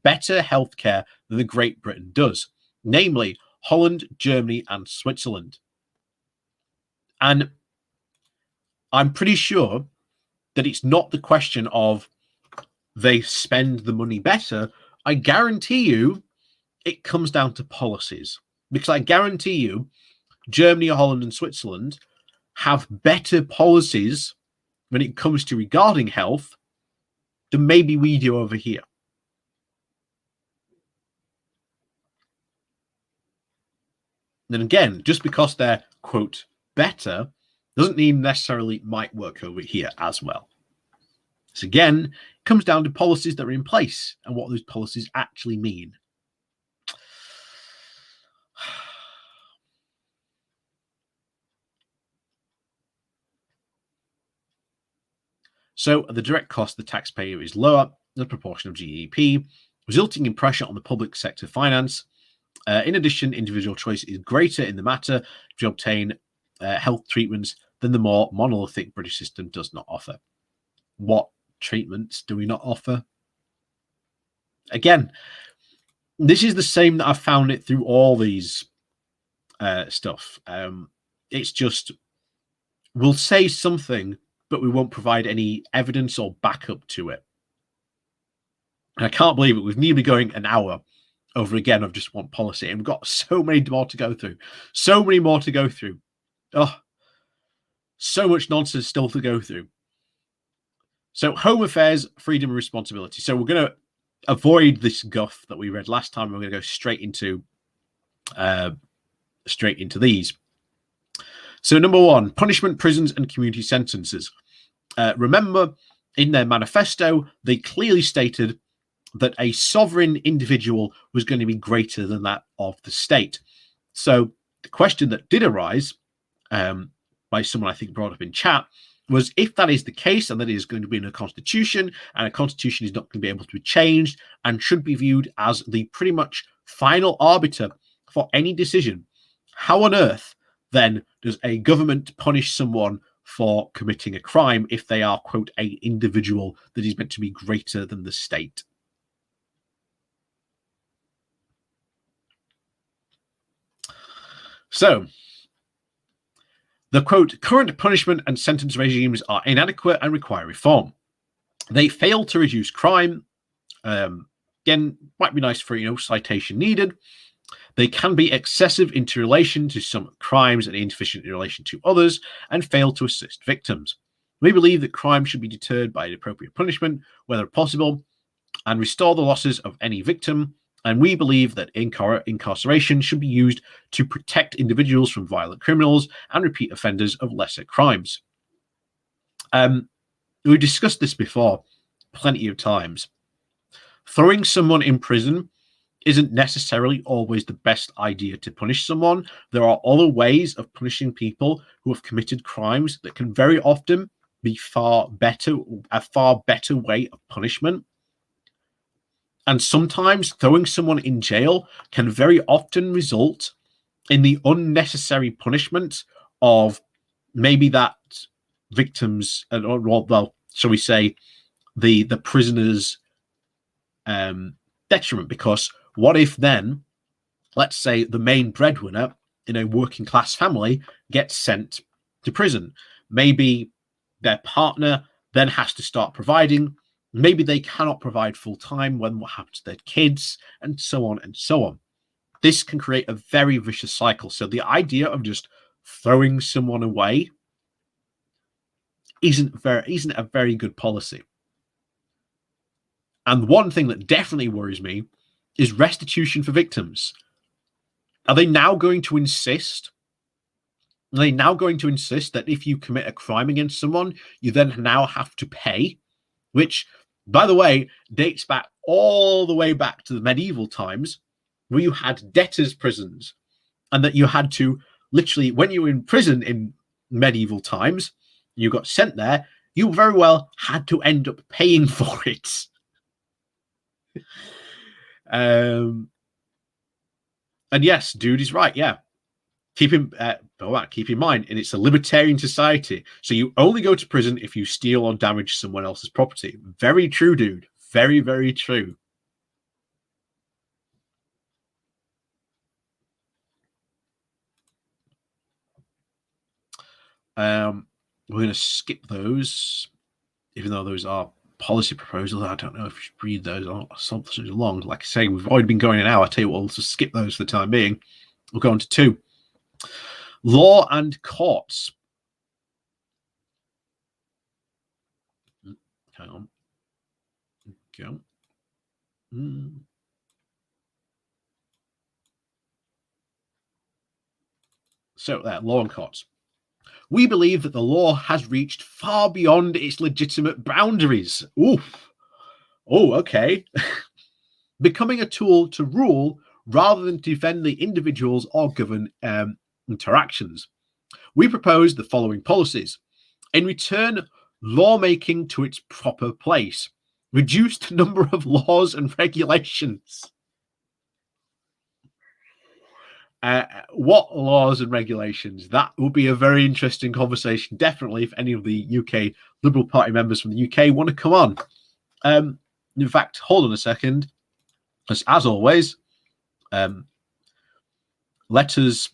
better healthcare than the Great Britain does, namely Holland, Germany, and Switzerland. And I'm pretty sure that it's not the question of they spend the money better. I guarantee you it comes down to policies, because I guarantee you Germany, Holland, and Switzerland have better policies when it comes to regarding health than maybe we do over here. And again, just because they're, quote, better, doesn't mean necessarily might work over here as well. So again, it comes down to policies that are in place and what those policies actually mean. So the direct cost of the taxpayer is lower than the proportion of GDP, resulting in pressure on the public sector finance. In addition, individual choice is greater in the matter to obtain health treatments than the more monolithic British system does not offer. What treatments do we not offer? Again, this is the same that I've found it through all these stuff. It's just, we'll say something, but we won't provide any evidence or backup to it. And I can't believe it. We've nearly going an hour over again of just one policy, and we've got so many more to go through. So many more to go through. Oh, so much nonsense still to go through. So home affairs, freedom and responsibility. So we're going to avoid this guff that we read last time. We're going to go straight into these. So number one, punishment, prisons and community sentences. Remember, in their manifesto, they clearly stated that a sovereign individual was going to be greater than that of the state. So the question that did arise by someone I think brought up in chat was, if that is the case and that it is going to be in a constitution, and a constitution is not going to be able to be changed and should be viewed as the pretty much final arbiter for any decision, how on earth then does a government punish someone for committing a crime if they are, quote, an individual that is meant to be greater than the state? So, the, quote, current punishment and sentence regimes are inadequate and require reform. They fail to reduce crime. Again, might be nice for, citation needed. They can be excessive in relation to some crimes and insufficient in relation to others, and fail to assist victims. We believe that crime should be deterred by an appropriate punishment, whether possible, and restore the losses of any victim. And we believe that incarceration should be used to protect individuals from violent criminals and repeat offenders of lesser crimes. We discussed this before plenty of times. Throwing someone in prison isn't necessarily always the best idea to punish someone. There are other ways of punishing people who have committed crimes that can very often be a far better way of punishment. And sometimes throwing someone in jail can very often result in the unnecessary punishment of maybe that victim's, well, shall we say, the prisoner's detriment. Because what if then, let's say, the main breadwinner in a working class family gets sent to prison? Maybe their partner then has to start providing. Maybe they cannot provide full time. When what happens to their kids, and so on and so on. This can create a very vicious cycle. So the idea of just throwing someone away isn't a very good policy. And one thing that definitely worries me is restitution for victims. Are they now going to insist? Are they now going to insist that if you commit a crime against someone, you then now have to pay? Which, by the way, dates back all the way back to the medieval times, where you had debtors' prisons, and that you had to literally, when you were in prison in medieval times, you got sent there, you very well had to end up paying for it. And yes, dude is right. Yeah. Keep in mind, and it's a libertarian society, so you only go to prison if you steal or damage someone else's property. Very true, dude. Very, very true. We're going to skip those, even though those are policy proposals. I don't know if you should read those or something long. Like I say, we've already been going an hour. I tell you what, we'll just skip those for the time being. We'll go on to 2. Law and courts. Hang on. Go. So there, law and courts. We believe that the law has reached far beyond its legitimate boundaries. Oof. Oh, okay. Becoming a tool to rule rather than to defend the individuals or govern interactions. We propose the following policies. In return, lawmaking to its proper place. Reduce the number of laws and regulations. What laws and regulations? That will be a very interesting conversation. Definitely, if any of the UK Liberal Party members from the UK want to come on. In fact, hold on a second. As always, let us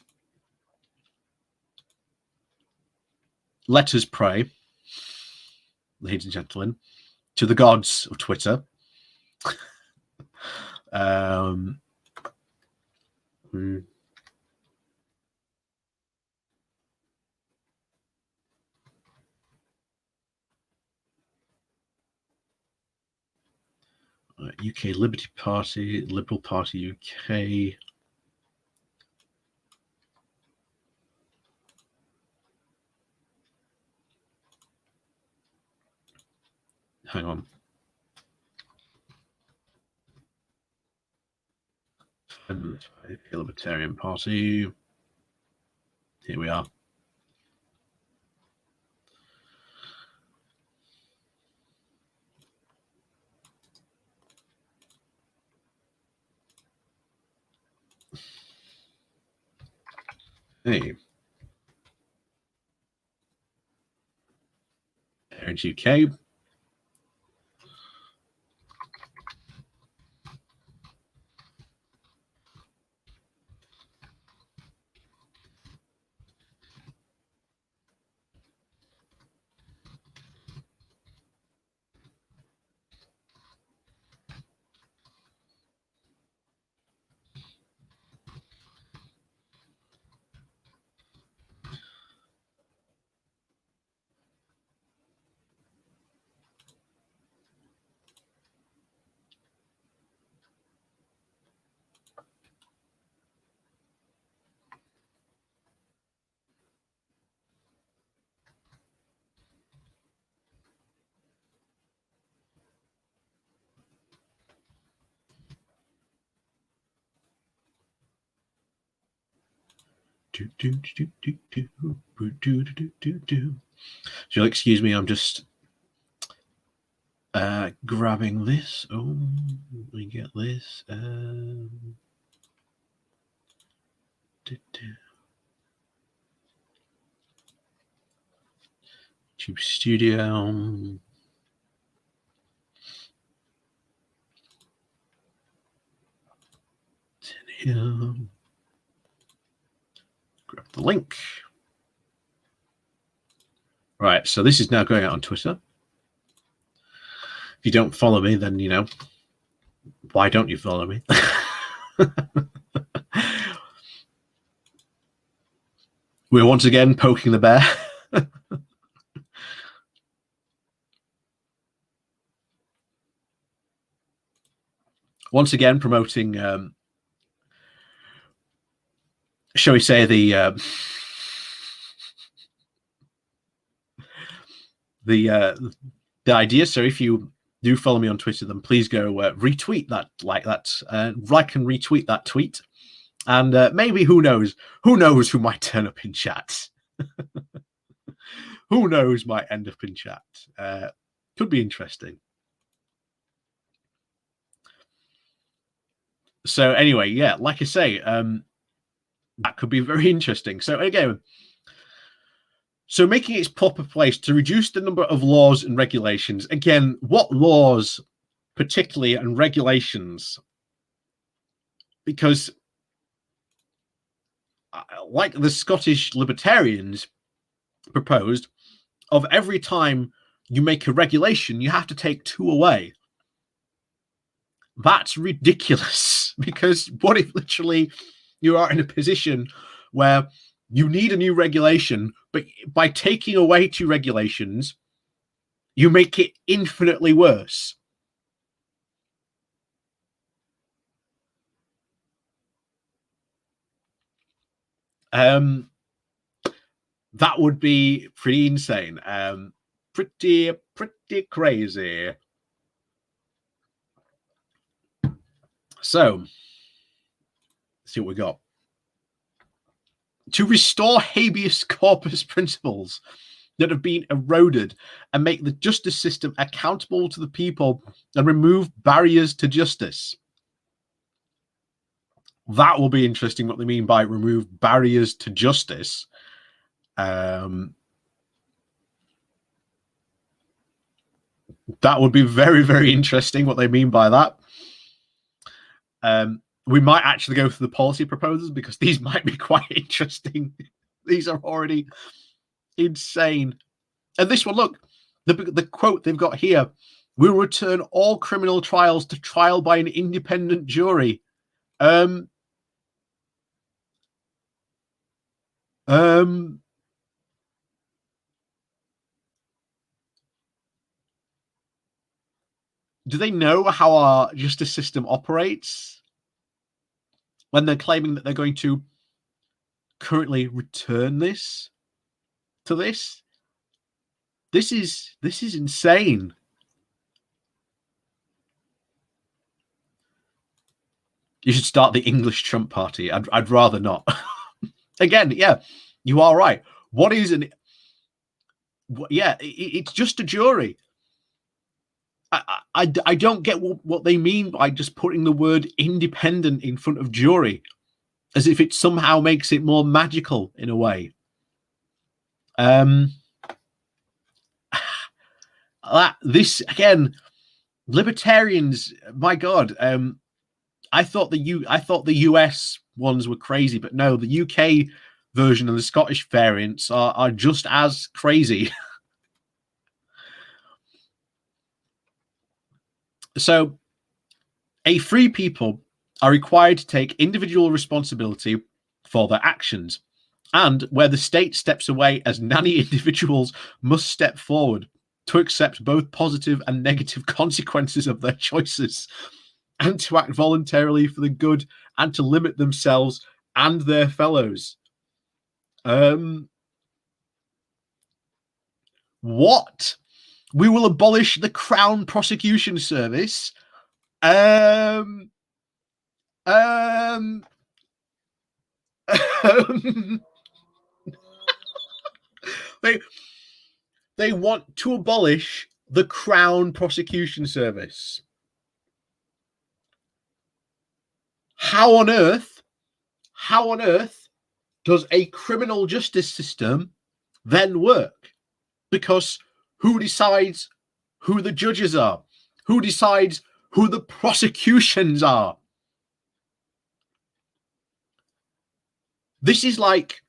pray, ladies and gentlemen, to the gods of Twitter. UK Liberty Party, Liberal Party UK. Hang on. Libertarian Party. Here we are. Hey. Parents UK. So you'll excuse me, I'm just grabbing this. Oh, let me get this. YouTube Studio. Here. Grab the link. Right, so this is now going out on Twitter. If you don't follow me, then, you know, why don't you follow me? We're once again poking the bear. Once again promoting, shall we say, the idea. So if you do follow me on Twitter, then please go retweet that, like and retweet that tweet. And maybe, who knows who might turn up in chat. Who knows might end up in chat. Could be interesting. So anyway, yeah, like I say, that could be very interesting. So again, so making its proper place to reduce the number of laws and regulations. Again, what laws particularly and regulations? Because like the Scottish Libertarians proposed, of every time you make a regulation, you have to take 2 away. That's ridiculous, because what if literally you are in a position where you need a new regulation, but by taking away 2 regulations, you make it infinitely worse? That would be pretty insane. Pretty crazy. So, let's see what we got. To restore habeas corpus principles that have been eroded and make the justice system accountable to the people and remove barriers to justice. That will be interesting what they mean by remove barriers to justice. That would be very, very interesting what they mean by that. We might actually go through the policy proposals because these might be quite interesting. These are already insane. And this one, look, the quote they've got here: "We'll return all criminal trials to trial by an independent jury." Do they know how our justice system operates when they're claiming that they're going to currently return this to this? This is insane. You should start the English Trump Party. I'd rather not. Again, yeah, you are right. What is an... Yeah, it's just a jury. I don't get what they mean by just putting the word independent in front of jury, as if it somehow makes it more magical in a way. This again, libertarians. My God, I thought the US ones were crazy, but no, the UK version and the Scottish variants are just as crazy. So, a free people are required to take individual responsibility for their actions, and where the state steps away, as nanny individuals must step forward to accept both positive and negative consequences of their choices, and to act voluntarily for the good and to limit themselves and their fellows. What? We will abolish the Crown Prosecution Service. They want to abolish the Crown Prosecution Service. How on earth does a criminal justice system then work? Because who decides who the judges are? Who decides who the prosecutions are? This is like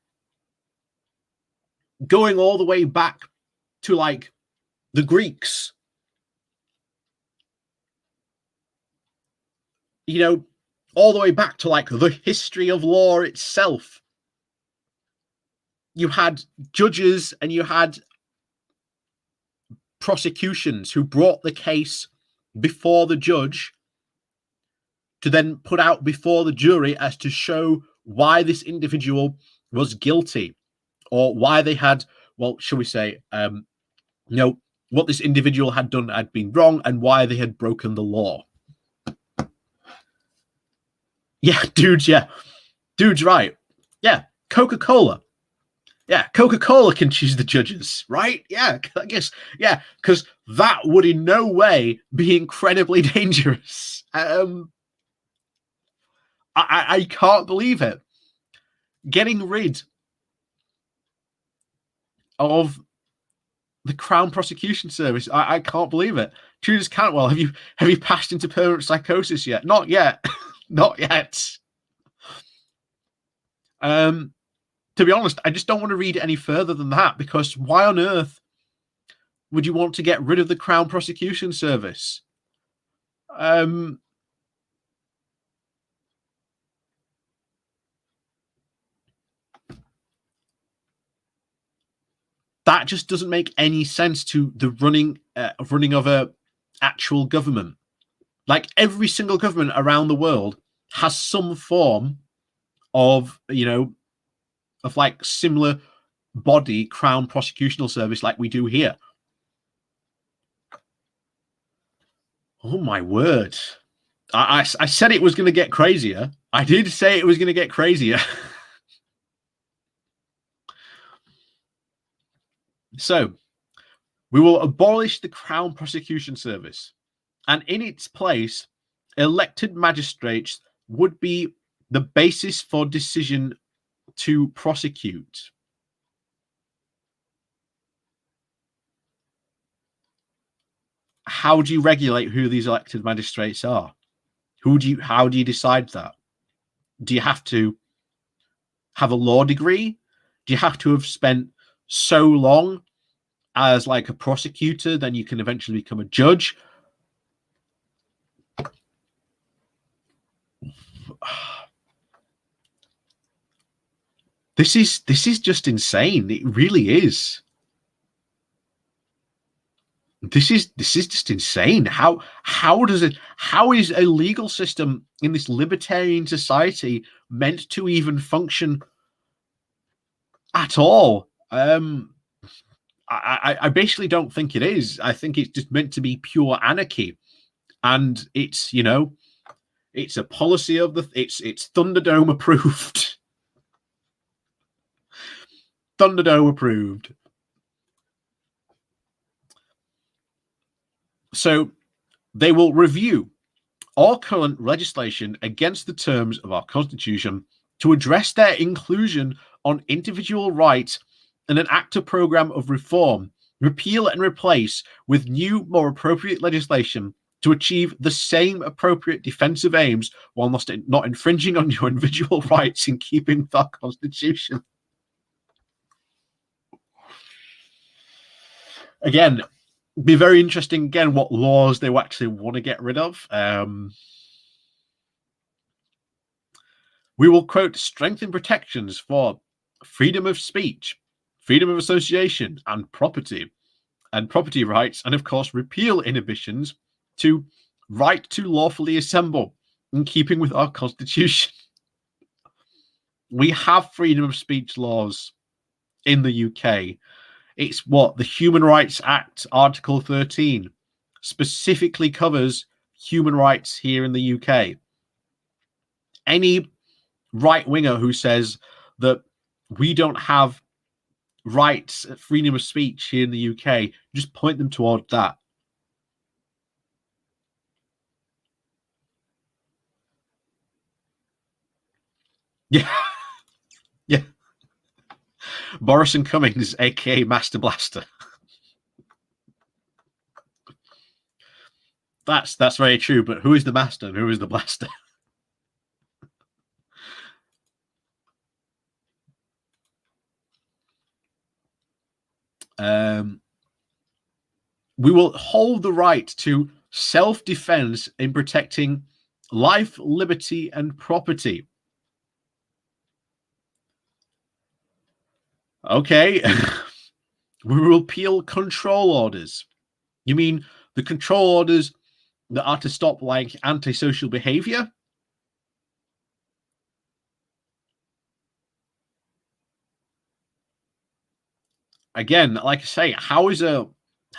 going all the way back to like the Greeks. You know, all the way back to like the history of law itself. You had judges and you had prosecutions who brought the case before the judge to then put out before the jury as to show why this individual was guilty, or why they had, well, shall we say, what this individual had done had been wrong and why they had broken the law. Yeah, dudes, right. Yeah, Coca-Cola. Yeah, Coca-Cola can choose the judges, right? Yeah, I guess, yeah, because that would in no way be incredibly dangerous. I can't believe it. Getting rid of the Crown Prosecution Service. I can't believe it. Tudors Cantwell, have you passed into permanent psychosis yet? Not yet. Not yet. To be honest, I just don't want to read any further than that, because why on earth would you want to get rid of the Crown Prosecution Service? That just doesn't make any sense to the running of a actual government. Like, every single government around the world has some form of, of like similar body, Crown Prosecutional Service, like we do here. Oh my word. I said it was going to get crazier. I did say it was going to get crazier. So, we will abolish the Crown Prosecution Service, and in its place, elected magistrates would be the basis for decision to prosecute. How do you regulate who these elected magistrates are? How do you decide that? Do you have to have a law degree? Do you have to have spent so long as like a prosecutor, then you can eventually become a judge? This is just insane. It really is. This is just insane. How is a legal system in this libertarian society meant to even function at all? I basically don't think it is. I think it's just meant to be pure anarchy, and it's it's a policy of it's Thunderdome approved. Thunderdome approved. So they will review all current legislation against the terms of our Constitution to address their inclusion on individual rights and enact a program of reform, repeal and replace with new, more appropriate legislation to achieve the same appropriate defensive aims while not infringing on your individual rights in keeping with our Constitution. Again, be very interesting again what laws they actually want to get rid of. We will, quote, strengthen protections for freedom of speech, freedom of association, and property rights, and of course repeal inhibitions to right to lawfully assemble in keeping with our Constitution. We have freedom of speech laws in the UK. It's what the Human Rights Act, Article 13, specifically covers human rights here in the UK. Any right-winger who says that we don't have rights, freedom of speech here in the UK, just point them toward that. Yeah. Yeah. Boris and Cummings, aka Master Blaster. That's very true, but who is the master and who is the blaster? We will hold the right to self-defense in protecting life, liberty, and property. Okay. We will repeal control orders. You mean the control orders that are to stop like antisocial behavior? Again, like I say, how is a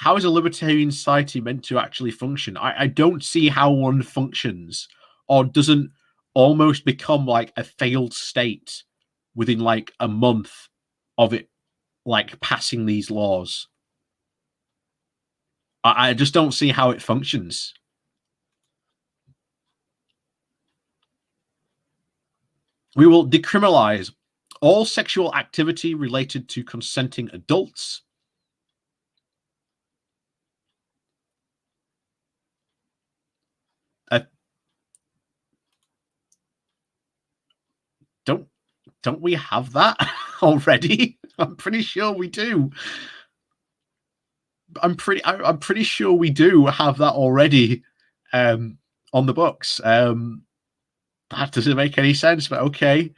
libertarian society meant to actually function? I don't see how one functions or doesn't almost become like a failed state within like a month of it like passing these laws. I just don't see how it functions. We will decriminalize all sexual activity related to consenting adults. Don't we have that already? I'm pretty sure we do. I'm pretty sure we do have that already on the books. That doesn't make any sense, but okay.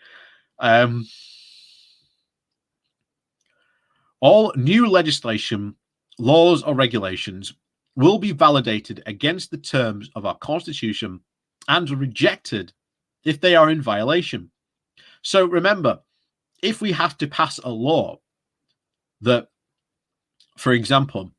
All new legislation, laws, or regulations will be validated against the terms of our Constitution and rejected if they are in violation. So remember, if we have to pass a law that, for example,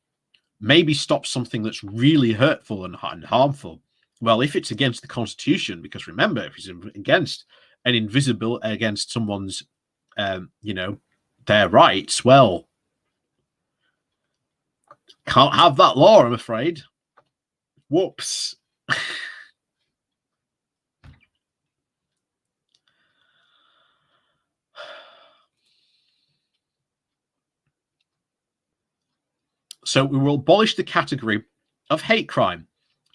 maybe stops something that's really hurtful and harmful, well, if it's against the Constitution, because remember, if it's against an invisible, against someone's, their rights, well, can't have that law, I'm afraid. Whoops. So we will abolish the category of hate crime,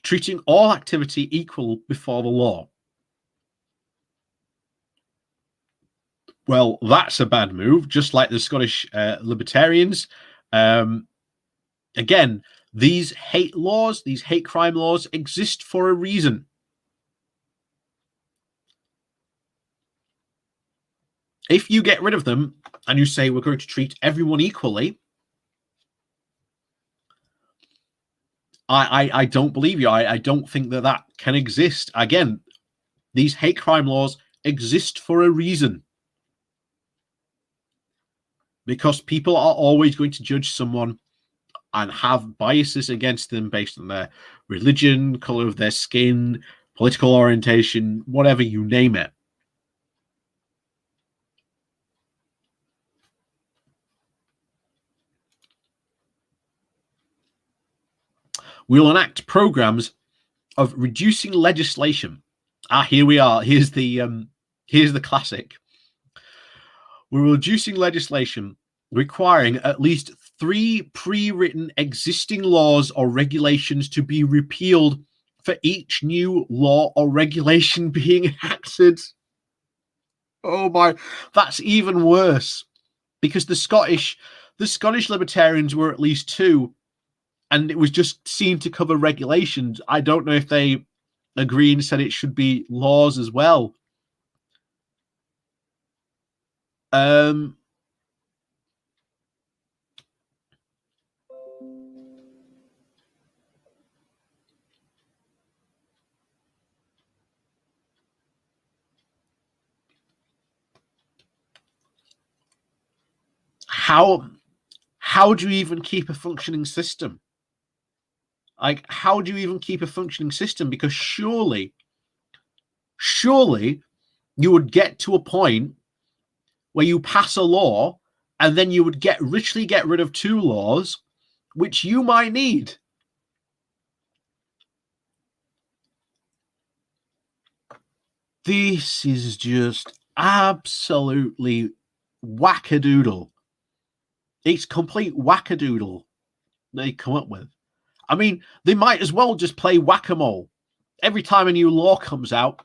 treating all activity equal before the law. Well, that's a bad move, just like the Scottish Libertarians. Again, these hate laws, these hate crime laws exist for a reason. If you get rid of them and you say we're going to treat everyone equally, I don't believe you. I don't think that can exist. Again, these hate crime laws exist for a reason. Because people are always going to judge someone and have biases against them based on their religion, color of their skin, political orientation, whatever, you name it. We will enact programs of reducing legislation. Here we are. Here's the classic. We're reducing legislation requiring at least 3 pre-written existing laws or regulations to be repealed for each new law or regulation being enacted. Oh my, that's even worse, because the Scottish Libertarians were at least 2, and it was just seen to cover regulations. I don't know if they agree and said it should be laws as well. How do you even keep a functioning system? Like, how do you even keep a functioning system? Because surely you would get to a point where you pass a law and then you would richly get rid of 2 laws which you might need. This is just absolutely wackadoodle. It's complete wackadoodle they come up with. I mean, they might as well just play whack-a-mole. Every time a new law comes out,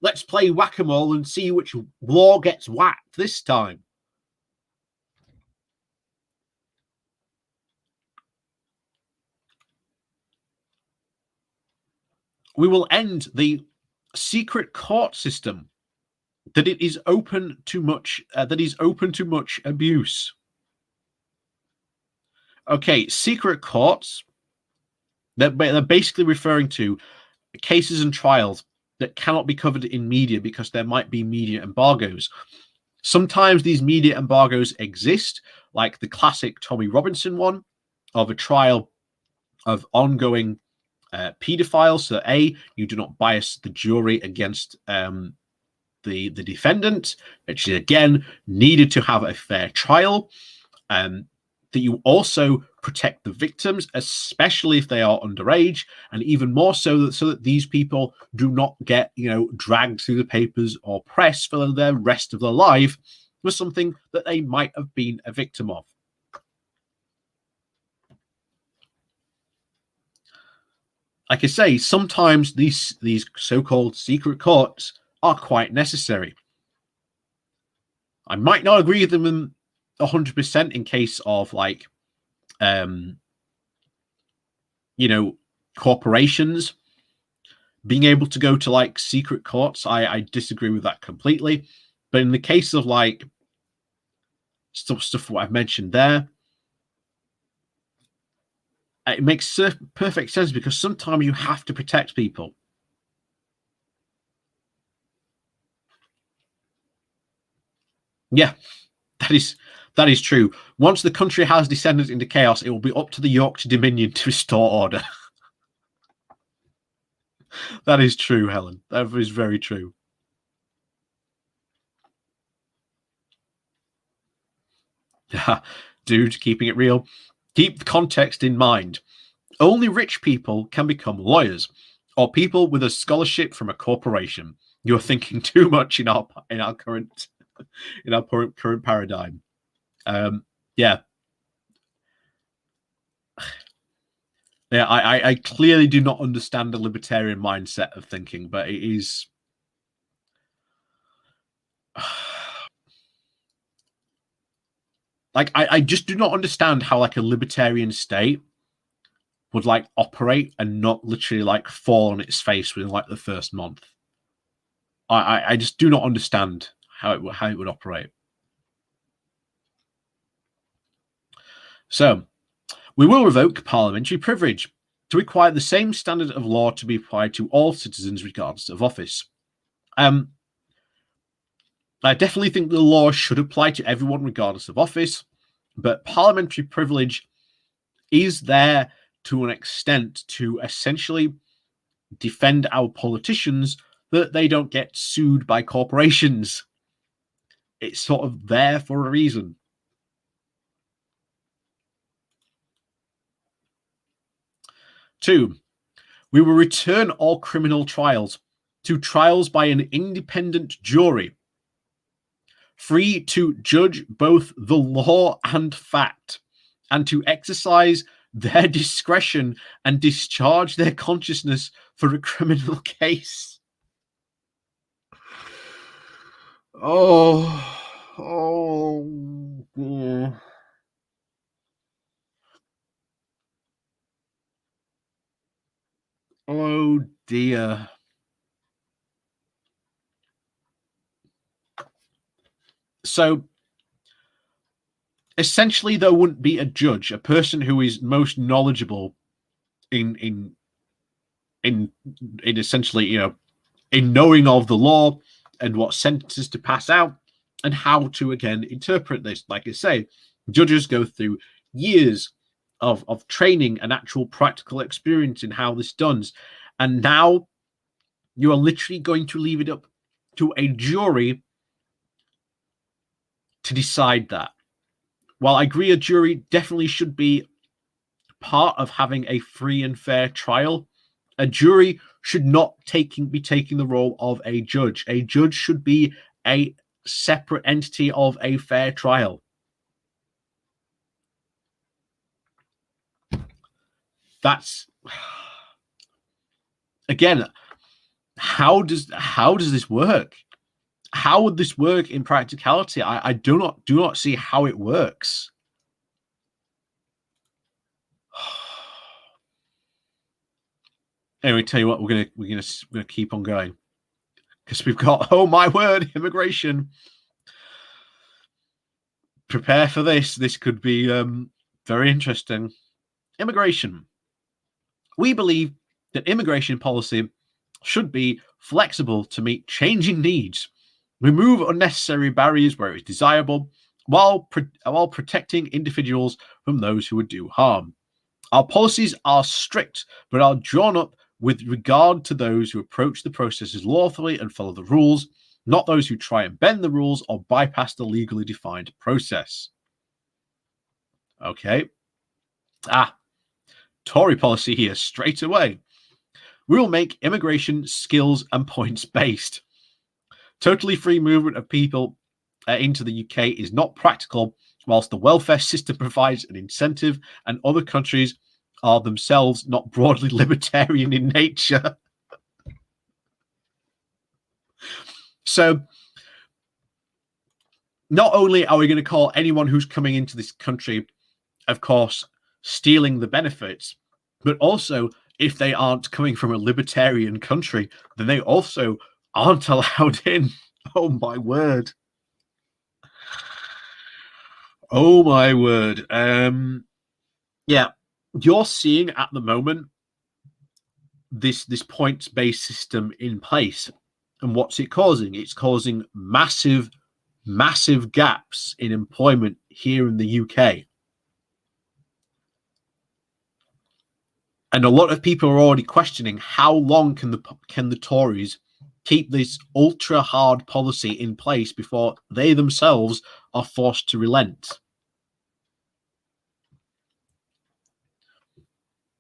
let's play whack-a-mole and see which law gets whacked this time. We will end the secret court system that it is open to much abuse. Okay, secret courts, they're basically referring to cases and trials that cannot be covered in media because there might be media embargoes. Sometimes these media embargoes exist, like the classic Tommy Robinson one of a trial of ongoing pedophiles. So you do not bias the jury against the defendant, which again needed to have a fair trial. that you also protect the victims, especially if they are underage, and even more so that these people do not get, dragged through the papers or press for the rest of their life for something that they might have been a victim of. Like I say, sometimes these so-called secret courts are quite necessary. I might not agree with them 100% in case of corporations being able to go to secret courts. I disagree with that completely. But in the case of stuff what I've mentioned there, it makes perfect sense because sometimes you have to protect people. Yeah, that is true. Once the country has descended into chaos, it will be up to the Yorkshire Dominion to restore order. That is true, Helen. That is very true. Yeah, dude, keeping it real. Keep the context in mind. Only rich people can become lawyers, or people with a scholarship from a corporation. You're thinking too much in our current current paradigm. Yeah. Yeah, I clearly do not understand the libertarian mindset of thinking, but it is I just do not understand how a libertarian state would operate and not literally fall on its face within the first month. I just do not understand how it would operate. So we will revoke parliamentary privilege to require the same standard of law to be applied to all citizens regardless of office. I definitely think the law should apply to everyone regardless of office, but parliamentary privilege is there to an extent to essentially defend our politicians that they don't get sued by corporations. It's sort of there for a reason. Two, we will return all criminal trials to trials by an independent jury, free to judge both the law and fact, and to exercise their discretion and discharge their consciousness for a criminal case. Oh dear. So essentially, there wouldn't be a judge, a person who is most knowledgeable in essentially, in knowing of the law and what sentences to pass out and how to again interpret this. Like I say, judges go through years of training and actual practical experience in how this done, and now you are literally going to leave it up to a jury to decide that. While I agree a jury definitely should be part of having a free and fair trial, a jury should not be taking the role of a judge. A judge should be a separate entity of a fair trial. That's again, how does this work? How would this work in practicality? I do not see how it works. Anyway, tell you what, we're gonna keep on going because we've got, oh my word, immigration. Prepare for this. This could be very interesting. Immigration. We believe that immigration policy should be flexible to meet changing needs, remove unnecessary barriers where it's desirable, while protecting individuals from those who would do harm. Our policies are strict, but are drawn up with regard to those who approach the processes lawfully and follow the rules, not those who try and bend the rules or bypass the legally defined process. Okay. Tory policy here straight away. We will make immigration skills and points based. Totally free movement of people into the UK is not practical, whilst the welfare system provides an incentive, and other countries are themselves not broadly libertarian in nature. So, not only are we going to call anyone who's coming into this country, of course, stealing the benefits, but also if they aren't coming from a libertarian country, then they also aren't allowed in. Oh my word. Oh my word. Yeah, you're seeing at the moment this points-based system in place. And what's it causing? It's causing massive gaps in employment here in the UK. And a lot of people are already questioning how long can the Tories keep this ultra hard policy in place before they themselves are forced to relent.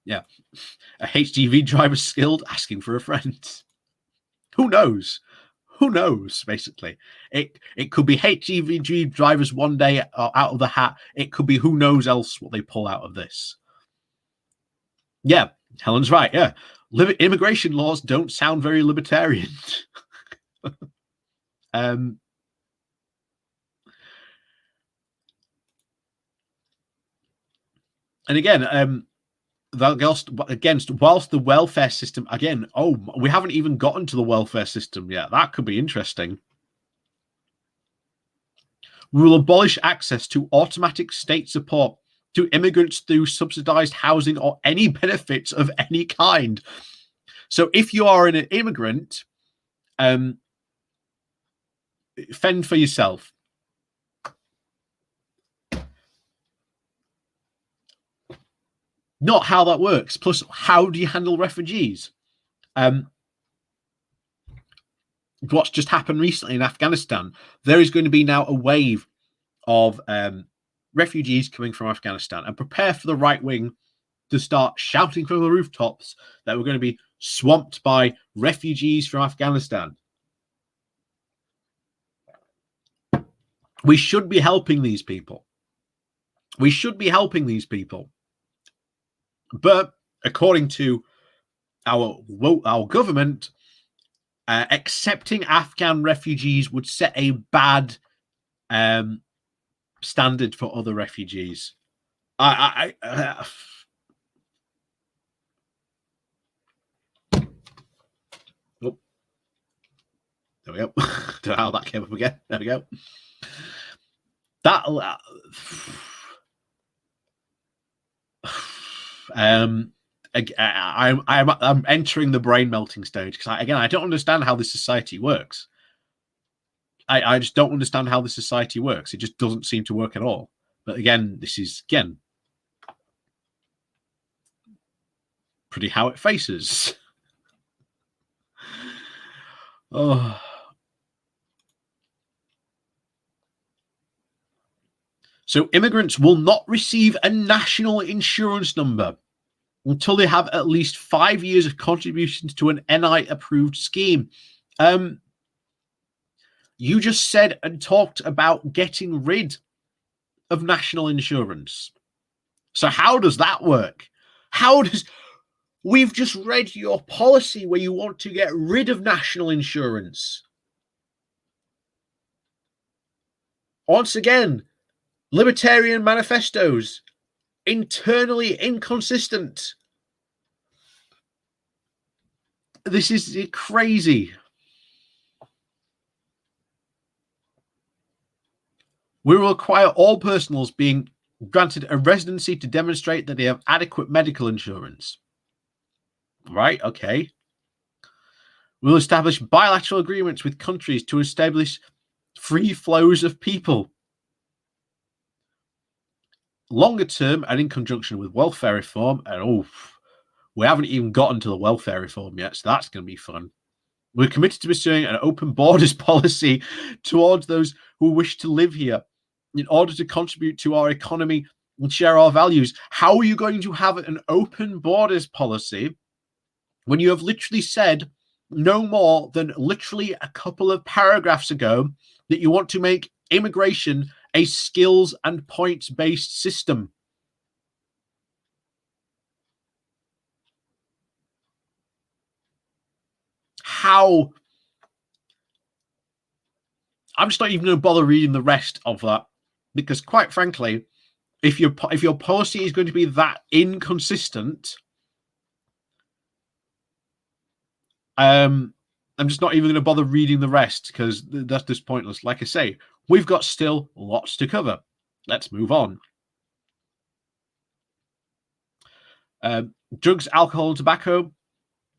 Yeah. A HGV driver skilled, asking for a friend. Who knows? Who knows, basically. It could be HGV drivers one day out of the hat. It could be who knows else what they pull out of this. Yeah, Helen's right. Yeah. Immigration laws don't sound very libertarian. And again, whilst the welfare system, again, we haven't even gotten to the welfare system yet. That could be interesting. We will abolish access to automatic state support to immigrants through subsidized housing or any benefits of any kind. So if you are an immigrant, fend for yourself. Not how that works. Plus, how do you handle refugees? What's just happened recently in Afghanistan, there is going to be now a wave of refugees coming from Afghanistan, and prepare for the right wing to start shouting from the rooftops that we're going to be swamped by refugees from Afghanistan. We should be helping these people. We should be helping these people. But according to our government, accepting Afghan refugees would set a bad standard for other refugees. Oh, there we go. Don't know how that came up again. There we go. I'm entering the brain melting stage because I don't understand how this society works. I just don't understand how the society works. It just doesn't seem to work at all. But again, this is pretty how it faces. Oh. So immigrants will not receive a national insurance number until they have at least 5 years of contributions to an NI-approved scheme. You just said and talked about getting rid of national insurance. So how does that work? We've just read your policy where you want to get rid of national insurance. Once again, libertarian manifestos, internally inconsistent. This is crazy. We will require all persons being granted a residency to demonstrate that they have adequate medical insurance. Right, okay. We'll establish bilateral agreements with countries to establish free flows of people. Longer term, and in conjunction with welfare reform, and we haven't even gotten to the welfare reform yet, so that's going to be fun. We're committed to pursuing an open borders policy towards those who wish to live here in order to contribute to our economy and share our values. How are you going to have an open borders policy when you have literally said no more than literally a couple of paragraphs ago that you want to make immigration a skills and points-based system? How? I'm just not even going to bother reading the rest of that, because quite frankly, if your policy is going to be that inconsistent, I'm just not even going to bother reading the rest, because that's just pointless. Like I say, we've got still lots to cover. Let's move on. Drugs, alcohol, and tobacco.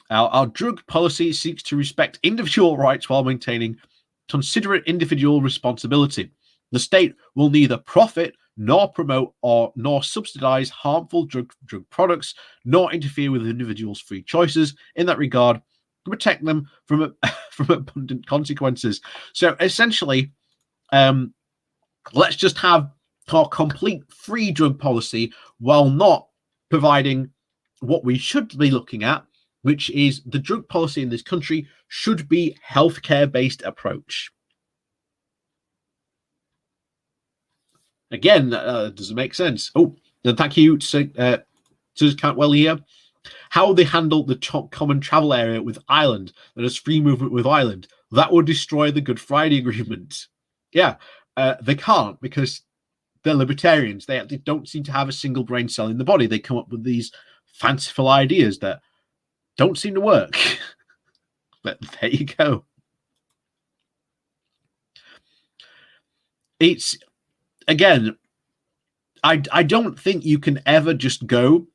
Our drug policy seeks to respect individual rights while maintaining considerate individual responsibility. The state will neither profit nor promote nor subsidize harmful drug products, nor interfere with individuals' free choices. In that regard, to protect them from abundant consequences. So essentially, let's just have our complete free drug policy while not providing what we should be looking at, which is the drug policy in this country should be healthcare-based approach. Again, does it make sense? Oh, and thank you to Cantwell here. How they handle the common travel area with Ireland, that has free movement with Ireland, that would destroy the Good Friday Agreement. Yeah, they can't, because they're libertarians. They don't seem to have a single brain cell in the body. They come up with these fanciful ideas that don't seem to work. But there you go. It's, again, I don't think you can ever just go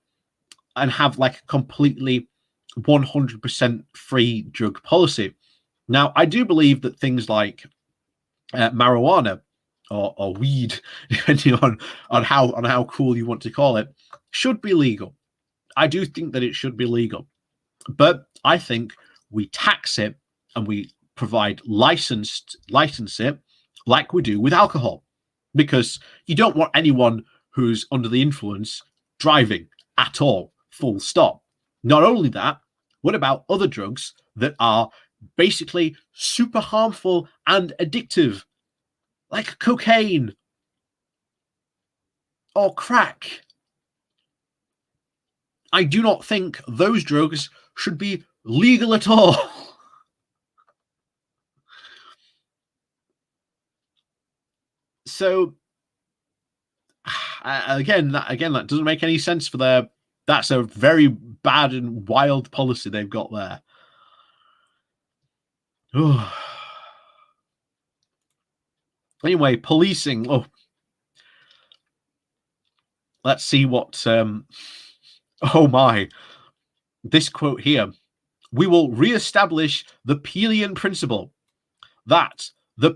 and have like a completely 100% free drug policy. Now, I do believe that things like marijuana or weed, depending on how cool you want to call it, should be legal. I do think that it should be legal, but I think we tax it and we provide license it like we do with alcohol, because you don't want anyone who's under the influence driving at all, full stop. Not only that, what about other drugs that are basically super harmful and addictive, like cocaine or crack? I do not think those drugs should be legal at all. So again, that doesn't make any sense for their. That's a very bad and wild policy they've got there. Anyway, policing. Oh, let's see what. Oh my, this quote here: "We will re-establish the Peelian principle that the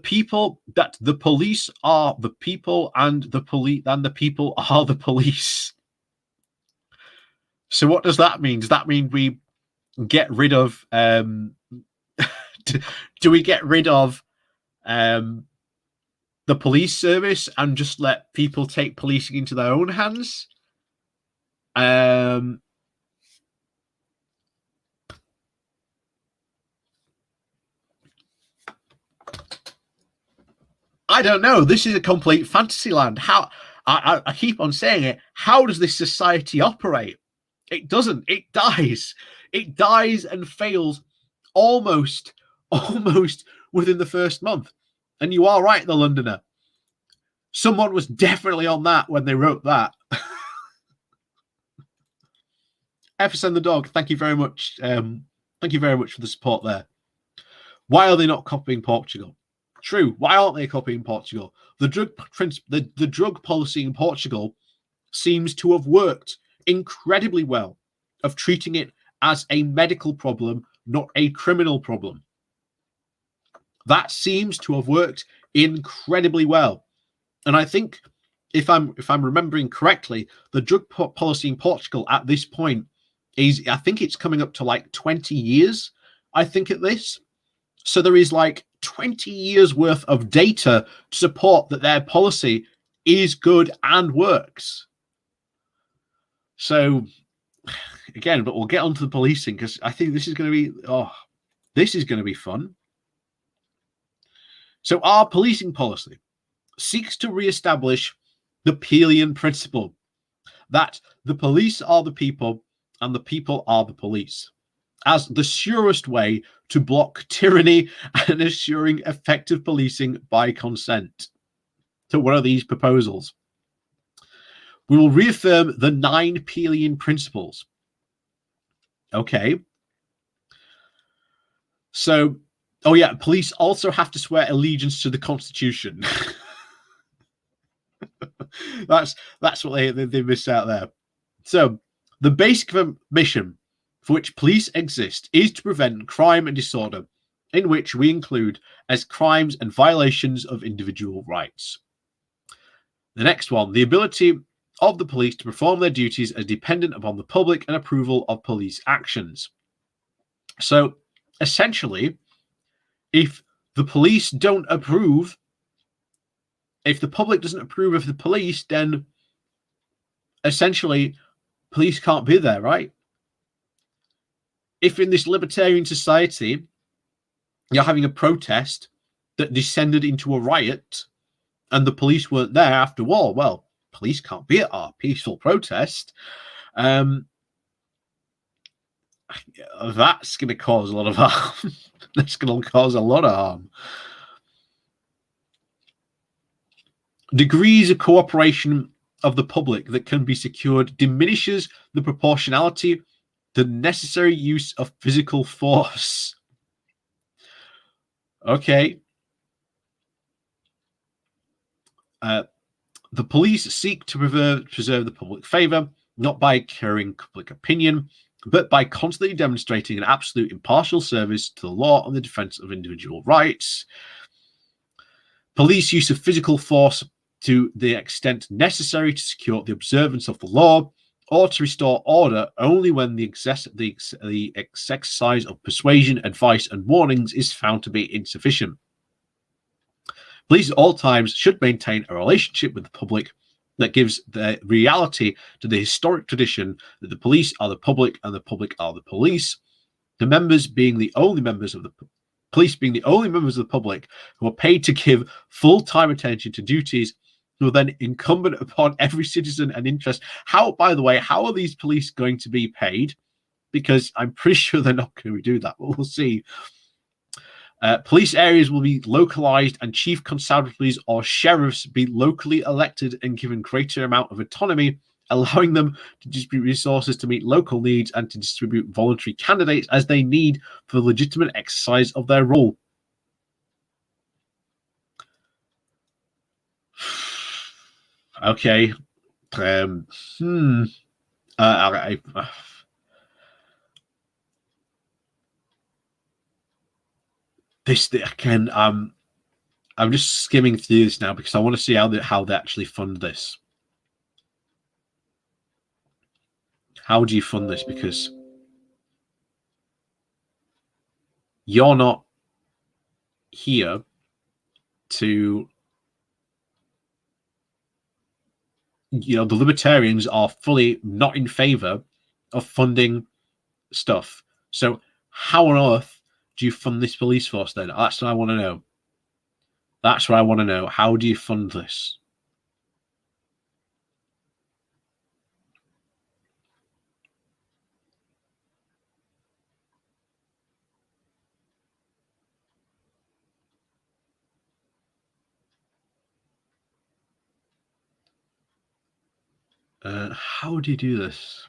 police are the people, and the people are the police." So what does that mean? Does that mean we get rid of? Do we get rid of the police service and just let people take policing into their own hands? I don't know. This is a complete fantasy land. How I keep on saying it. How does this society operate? It doesn't. It dies. It dies and fails almost within the first month. And you are right, The Londoner. Someone was definitely on that when they wrote that. Efferson the dog, thank you very much. Thank you very much for the support there. Why are they not copying Portugal? True. Why aren't they copying Portugal? The drug policy in Portugal seems to have worked incredibly well, of treating it as a medical problem, not a criminal problem. That seems to have worked incredibly well. And I think, if I'm remembering correctly, the drug policy in Portugal at this point is, I think it's coming up to like 20 years, I think, at this. So there is like 20 years worth of data to support that their policy is good and works. So again, but we'll get onto the policing because I think this is going to be this is going to be fun. So our policing policy seeks to re-establish the Peelian principle that the police are the people and the people are the police, as the surest way to block tyranny and assuring effective policing by consent. So what are these proposals? We will reaffirm the 9 Peelian principles. Okay. So, oh yeah, police also have to swear allegiance to the Constitution. that's what they missed out there. So, the basic mission for which police exist is to prevent crime and disorder, in which we include as crimes and violations of individual rights. The next one, the ability of the police to perform their duties as dependent upon the public and approval of police actions. So, essentially, if the police don't approve, if the public doesn't approve of the police, then essentially police can't be there, right? If in this libertarian society you're having a protest that descended into a riot and the police weren't there after all, well, police can't be at our peaceful protest. That's going to cause a lot of harm. That's going to cause a lot of harm. Degrees of cooperation of the public that can be secured diminishes the proportionality, the necessary use of physical force. Okay. The police seek to preserve the public favor, not by curing public opinion, but by constantly demonstrating an absolute impartial service to the law and the defense of individual rights. Police use of physical force to the extent necessary to secure the observance of the law or to restore order only when the exercise of persuasion, advice, and warnings is found to be insufficient. Police at all times should maintain a relationship with the public that gives the reality to the historic tradition that the police are the public and the public are the police. The members being the only members of the police being the only members of the public who are paid to give full-time attention to duties who are then incumbent upon every citizen and interest. How, by the way, how are these police going to be paid? Because I'm pretty sure they're not going to do that, but we'll see. Police areas will be localized and chief constabularies or sheriffs be locally elected and given greater amount of autonomy, allowing them to distribute resources to meet local needs and to distribute voluntary candidates as they need for the legitimate exercise of their role. Okay. This again, I'm just skimming through this now because I want to see how they actually fund this. How do you fund this? Because you're not here to, the libertarians are fully not in favor of funding stuff. So how on earth do you fund this police force then? That's what I want to know. That's what I want to know. How do you fund this? How do you do this?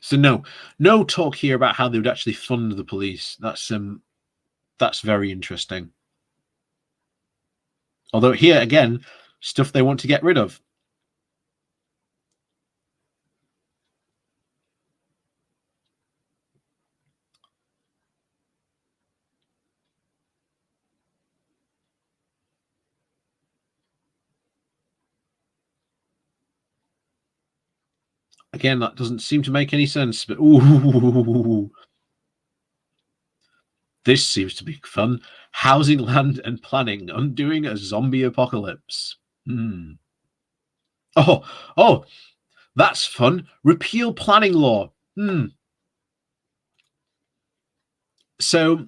So no talk here about how they would actually fund the police. That's very interesting. Although here again, stuff they want to get rid of. Again, that doesn't seem to make any sense, but ooh, this seems to be fun. Housing, land, and planning, undoing a zombie apocalypse. Oh, that's fun. Repeal planning law. So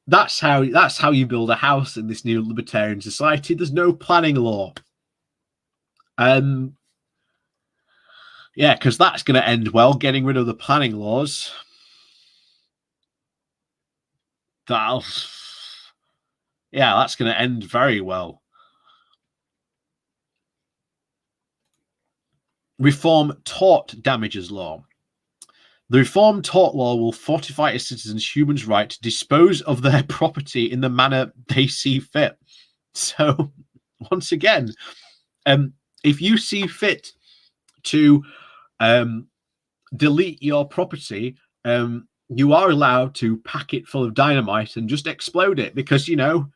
that's how you build a house in this new libertarian society. There's no planning law. Yeah, because that's going to end well, getting rid of the planning laws. That's going to end very well. Reform tort damages law. The reform tort law will fortify a citizen's human right to dispose of their property in the manner they see fit. So, once again, if you see fit to delete your property, you are allowed to pack it full of dynamite and just explode it because,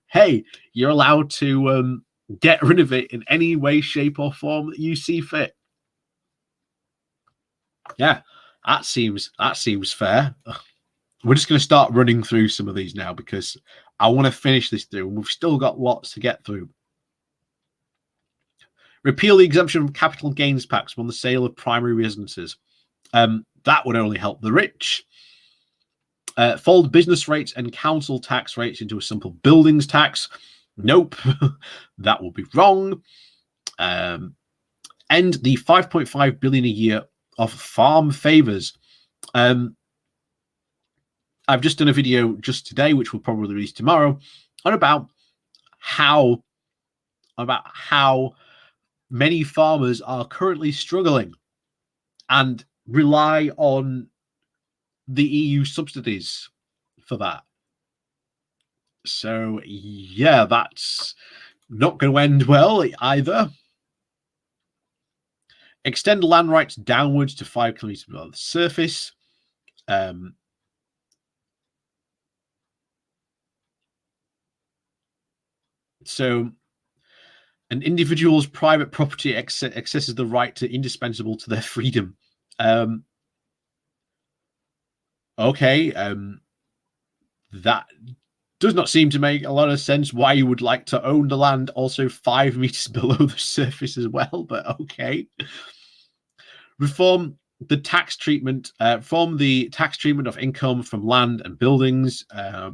hey, you're allowed to get rid of it in any way, shape, or form that you see fit. Yeah, that seems fair. We're just going to start running through some of these now because I want to finish this through, and we've still got lots to get through. Repeal the exemption from capital gains tax on the sale of primary residences. That would only help the rich. Fold business rates and council tax rates into a simple buildings tax. Nope, that will be wrong. End the 5.5 billion a year of farm favors. I've just done a video just today, which will probably release tomorrow, on about how many farmers are currently struggling and rely on the EU subsidies for that. So yeah, that's not going to end well either. Extend land rights downwards to 5 kilometers below the surface. So an individual's private property accesses the right to indispensable to their freedom. Okay, that does not seem to make a lot of sense why you would like to own the land also 5 meters below the surface as well, but okay. Reform the tax treatment of income from land and buildings. Our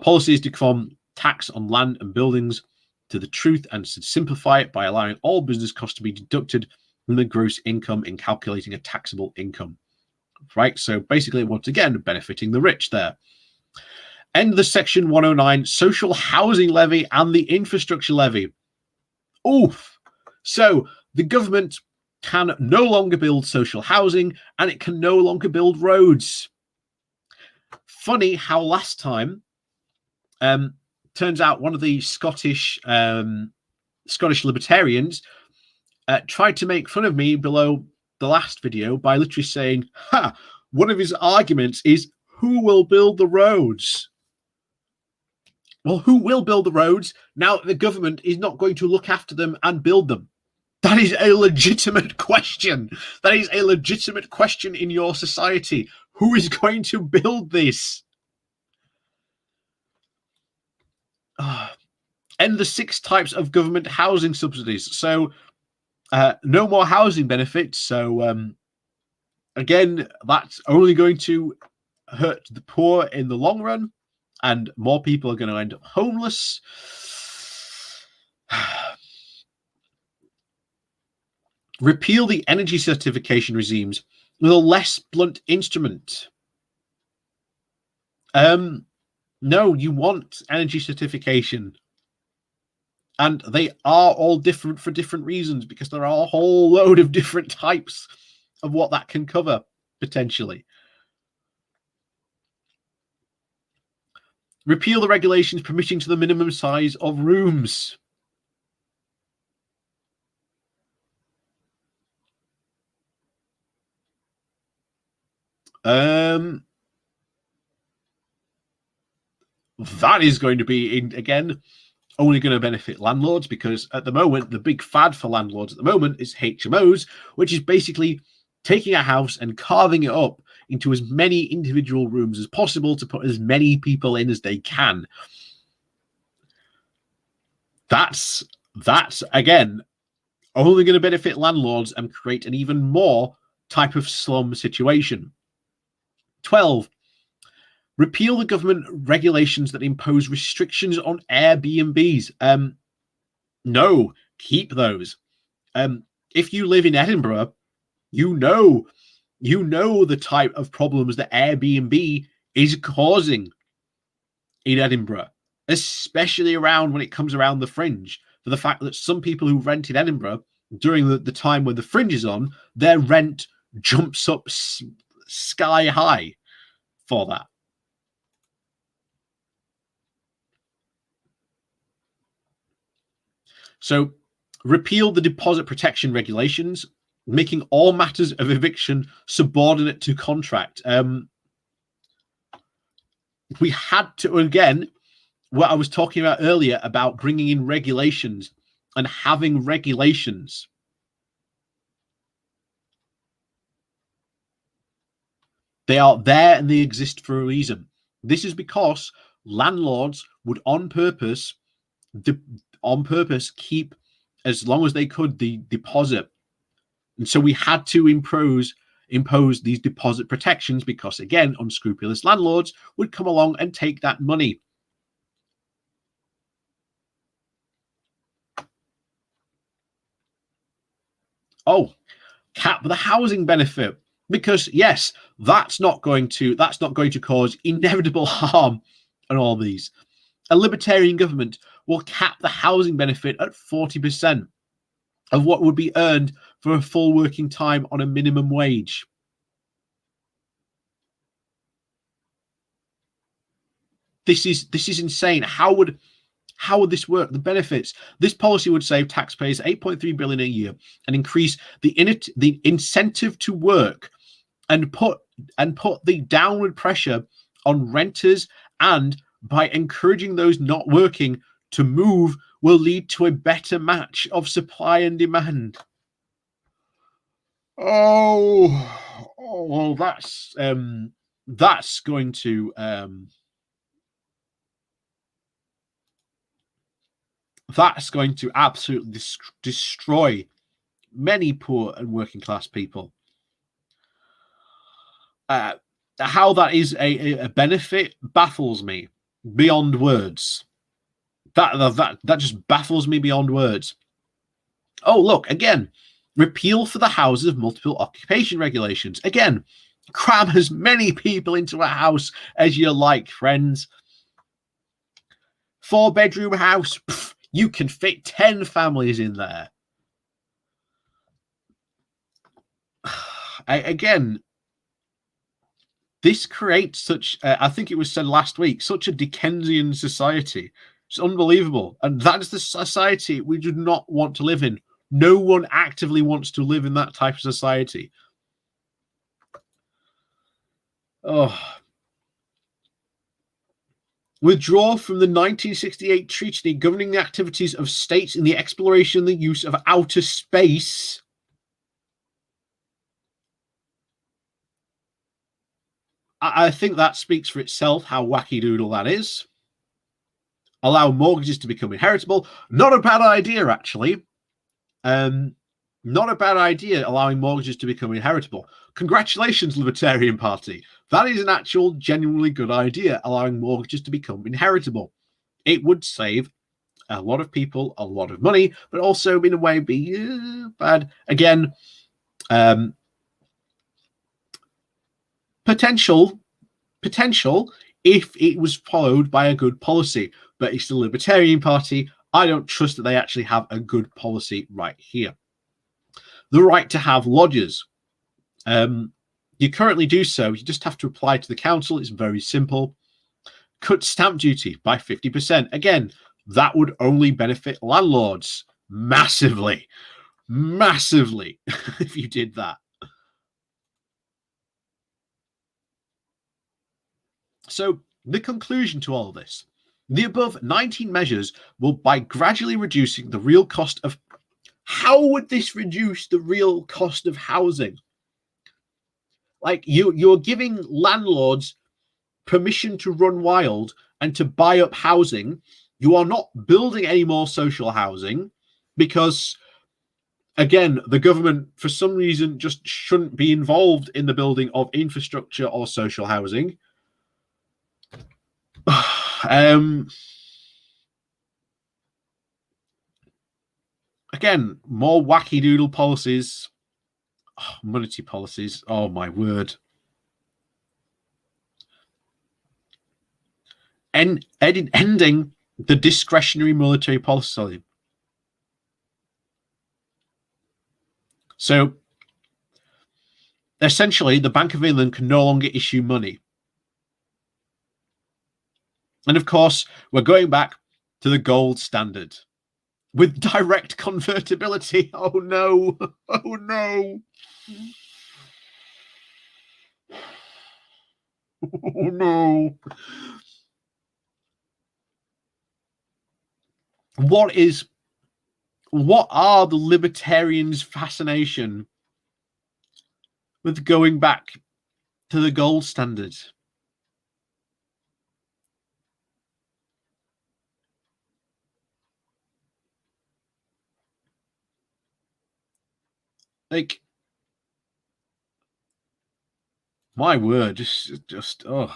policy is to conform tax on land and buildings to the truth and to simplify it by allowing all business costs to be deducted from the gross income in calculating a taxable income. Right, so basically, once again, benefiting the rich there. End the Section 109 social housing levy and the infrastructure levy. Oof. So the government can no longer build social housing and it can no longer build roads. Funny how last time, turns out one of the Scottish libertarians tried to make fun of me below the last video by literally saying, one of his arguments is, who will build the roads? Well, who will build the roads now that the government is not going to look after them and build them? That is a legitimate question. That is a legitimate question in your society. Who is going to build this? End the 6 types of government housing subsidies. So no more housing benefits. So again, that's only going to hurt the poor in the long run, and more people are going to end up homeless. Repeal the energy certification regimes with a less blunt instrument. No, you want energy certification. And they are all different for different reasons because there are a whole load of different types of what that can cover, potentially. Repeal the regulations permitting to the minimum size of rooms. That is going to be, again, only going to benefit landlords, because at the moment, the big fad for landlords at the moment is HMOs, which is basically taking a house and carving it up into as many individual rooms as possible to put as many people in as they can. That's again only going to benefit landlords and create an even more type of slum situation. 12. Repeal the government regulations that impose restrictions on Airbnbs. No, keep those. If you live in Edinburgh, you know the type of problems that Airbnb is causing in Edinburgh, especially around when it comes around the fringe, for the fact that some people who rent in Edinburgh during the time when the fringe is on, their rent jumps up sky high for that. So repeal the deposit protection regulations, making all matters of eviction subordinate to contract. We had to, again, what I was talking about earlier about bringing in regulations and having regulations. They are there and they exist for a reason. This is because landlords would on purpose keep, as long as they could, the deposit. And so we had to impose these deposit protections because, again, unscrupulous landlords would come along and take that money. Oh, cap the housing benefit, because yes, that's not going to cause inevitable harm on all these. A libertarian government will cap the housing benefit at 40% of what would be earned for a full working time on a minimum wage. This is insane. How would this work? The benefits. This policy would save taxpayers $8.3 billion a year and increase the incentive to work, and put the downward pressure on renters, and by encouraging those not working to move will lead to a better match of supply and demand. Oh, that's going to absolutely destroy many poor and working class people. How that is a benefit baffles me beyond words. That just baffles me beyond words. Oh, look, again, repeal for the houses of multiple occupation regulations. Again, cram as many people into a house as you like, friends. 4-bedroom house, you can fit 10 families in there. Again, this creates such, I think it was said last week, such a Dickensian society. It's unbelievable. And that is the society we do not want to live in. No one actively wants to live in that type of society. Oh. Withdraw from the 1968 treaty governing the activities of states in the exploration and the use of outer space. I think that speaks for itself how wacky doodle that is. Allow mortgages to become inheritable. Not a bad idea, actually. Not a bad idea, allowing mortgages to become inheritable. Congratulations, Libertarian Party. That is an actual, genuinely good idea, allowing mortgages to become inheritable. It would save a lot of people a lot of money, but also, in a way, be bad. Again, potential if it was followed by a good policy, but it's the Libertarian Party. I don't trust that they actually have a good policy right here. The right to have lodgers. You currently do so. You just have to apply to the council. It's very simple. Cut stamp duty by 50%. Again, that would only benefit landlords massively if you did that. So the conclusion to all this, The above 19 measures will, by gradually reducing the real cost of... How would this reduce the real cost of housing? Like, you're giving landlords permission to run wild and to buy up housing. You are not building any more social housing because, again, the government, for some reason, just shouldn't be involved in the building of infrastructure or social housing. Again, more wacky doodle policies, monetary policies. Oh my word! Ending the discretionary military policy. So essentially, the Bank of England can no longer issue money. And of course, we're going back to the gold standard with direct convertibility. Oh no! Oh no! Oh no! What are the libertarians' fascination with going back to the gold standard? Like, my word, just oh.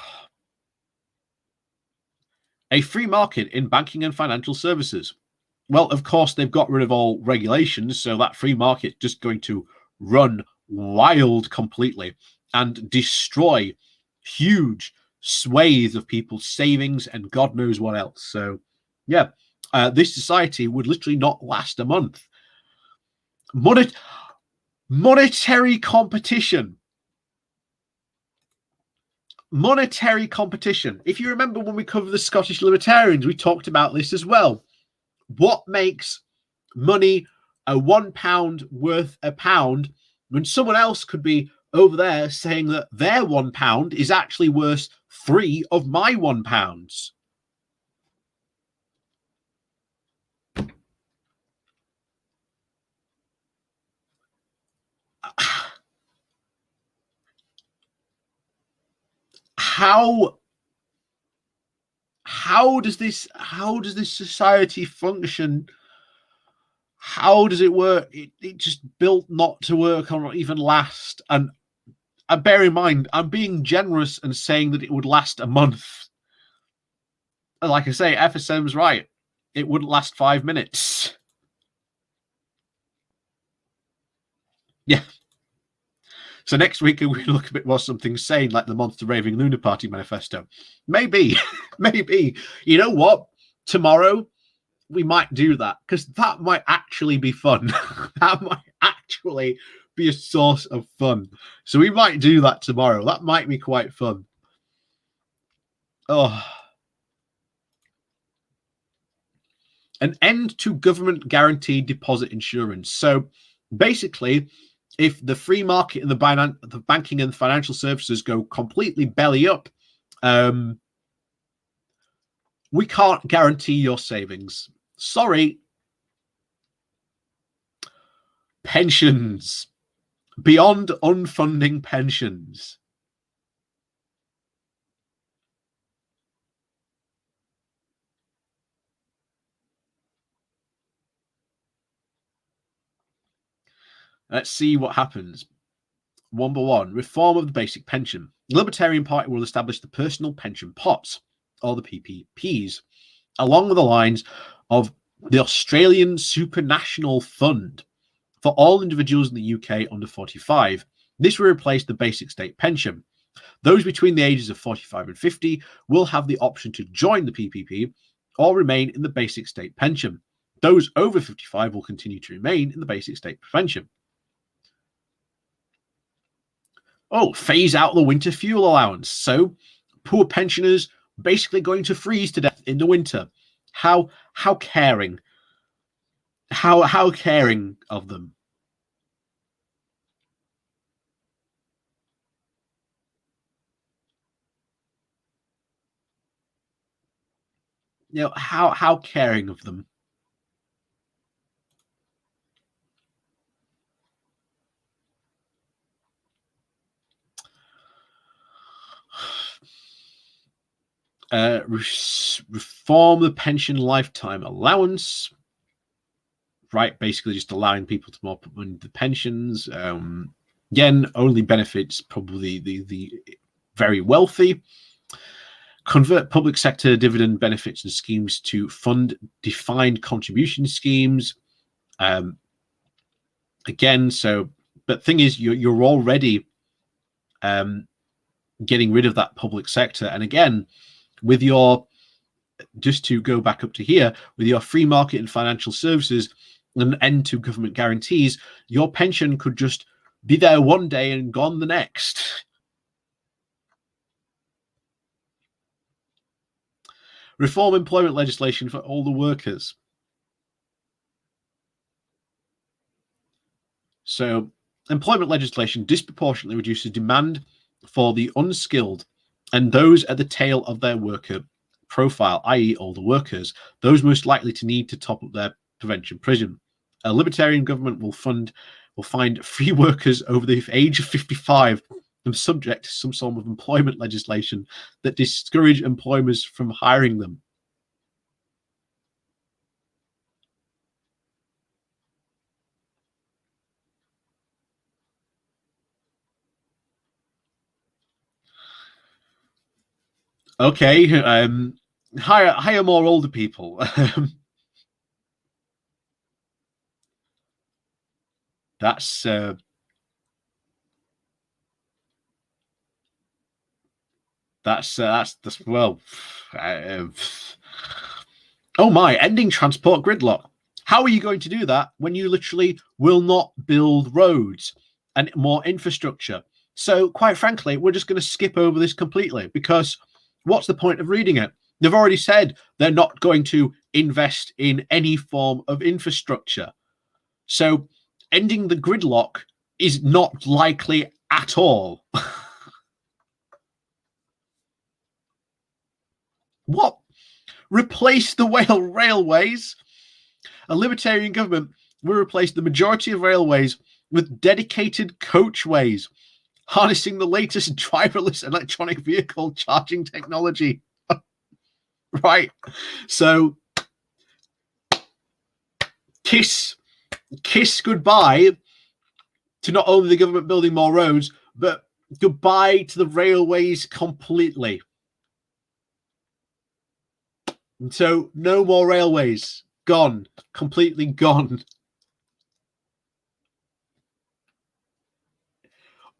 A free market in banking and financial services. Well, of course, they've got rid of all regulations, so that free market just going to run wild completely and destroy huge swathes of people's savings and God knows what else. So, yeah, this society would literally not last a month. Monetary competition. Monetary competition. If you remember when we covered the Scottish Libertarians, we talked about this as well. What makes money a £1 worth a pound when someone else could be over there saying that their £1 is actually worth 3 of my £1? How does this society function? How does it work? It just built not to work or not even last. And bear in mind, I'm being generous and saying that it would last a month. Like I say, FSM's right. It wouldn't last 5 minutes. Yeah. So next week we look a bit more something sane, like the Monster Raving Lunar Party manifesto. Maybe, maybe. You know what? Tomorrow we might do that because that might actually be fun. That might actually be a source of fun. So we might do that tomorrow. That might be quite fun. Oh. An end to government guaranteed deposit insurance. So basically, if the free market and the banking and financial services go completely belly up, we can't guarantee your savings. Sorry. Pensions. Beyond unfunding pensions. Let's see what happens. Number 1, reform of the basic pension. The Libertarian Party will establish the personal pension pots, or the PPPs, along the lines of the Australian Supranational Fund for all individuals in the UK under 45. This will replace the basic state pension. Those between the ages of 45 and 50 will have the option to join the PPP or remain in the basic state pension. Those over 55 will continue to remain in the basic state pension. Oh, phase out the winter fuel allowance. So poor pensioners basically going to freeze to death in the winter. How caring. How caring of them. how caring of them. Reform the pension lifetime allowance, right? Basically just allowing people to more put money into pensions. Again, only benefits probably the very wealthy. Convert public sector dividend benefits and schemes to fund defined contribution schemes. Again, but thing is, you're already getting rid of that public sector. And again, with your, just to go back up to here, with your free market and financial services and an end to government guarantees, your pension could just be there one day and gone the next. Reform employment legislation for all the workers. So employment legislation disproportionately reduces demand for the unskilled and those at the tail of their worker profile, i.e. older workers, those most likely to need to top up their prevention prison. A libertarian government will find free workers over the age of 55 and subject to some form of employment legislation that discourage employers from hiring them. Okay, hire more older people. That's well. Oh my! Ending transport gridlock. How are you going to do that when you literally will not build roads and more infrastructure? So, quite frankly, we're just going to skip over this completely, because what's the point of reading it? They've already said they're not going to invest in any form of infrastructure. So, ending the gridlock is not likely at all. What? Replace the railways? A libertarian government will replace the majority of railways with dedicated coachways, harnessing the latest driverless electronic vehicle charging technology. Right. So kiss goodbye to not only the government building more roads, but goodbye to the railways completely. And so no more railways. Gone. Completely gone.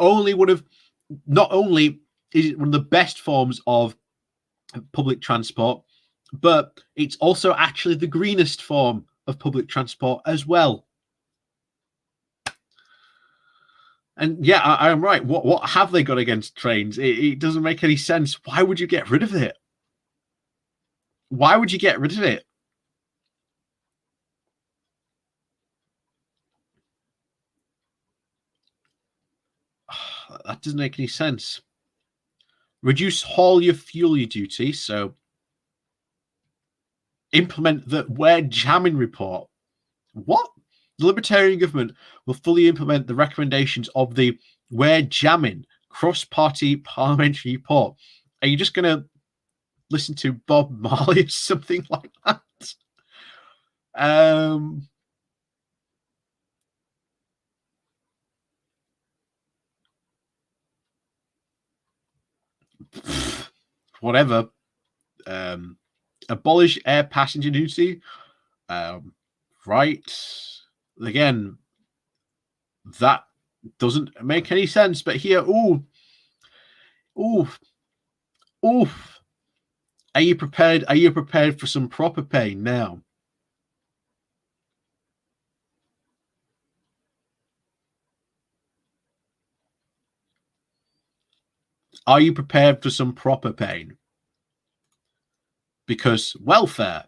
Not only is it one of the best forms of public transport, but it's also actually the greenest form of public transport as well. And yeah, I'm right. What have they got against trains? It doesn't make any sense. Why would you get rid of it? Why would you get rid of it? That doesn't make any sense. Reduce haulier fuel duty. So implement the where jamming report. What? The Libertarian government will fully implement the recommendations of the where jamming cross-party parliamentary report. Are you just going to listen to Bob Marley or something like that? Whatever. Abolish air passenger duty. Right. Again, that doesn't make any sense. But here, ooh. Are you prepared? Are you prepared for some proper pain now? Are you prepared for some proper pain? Because welfare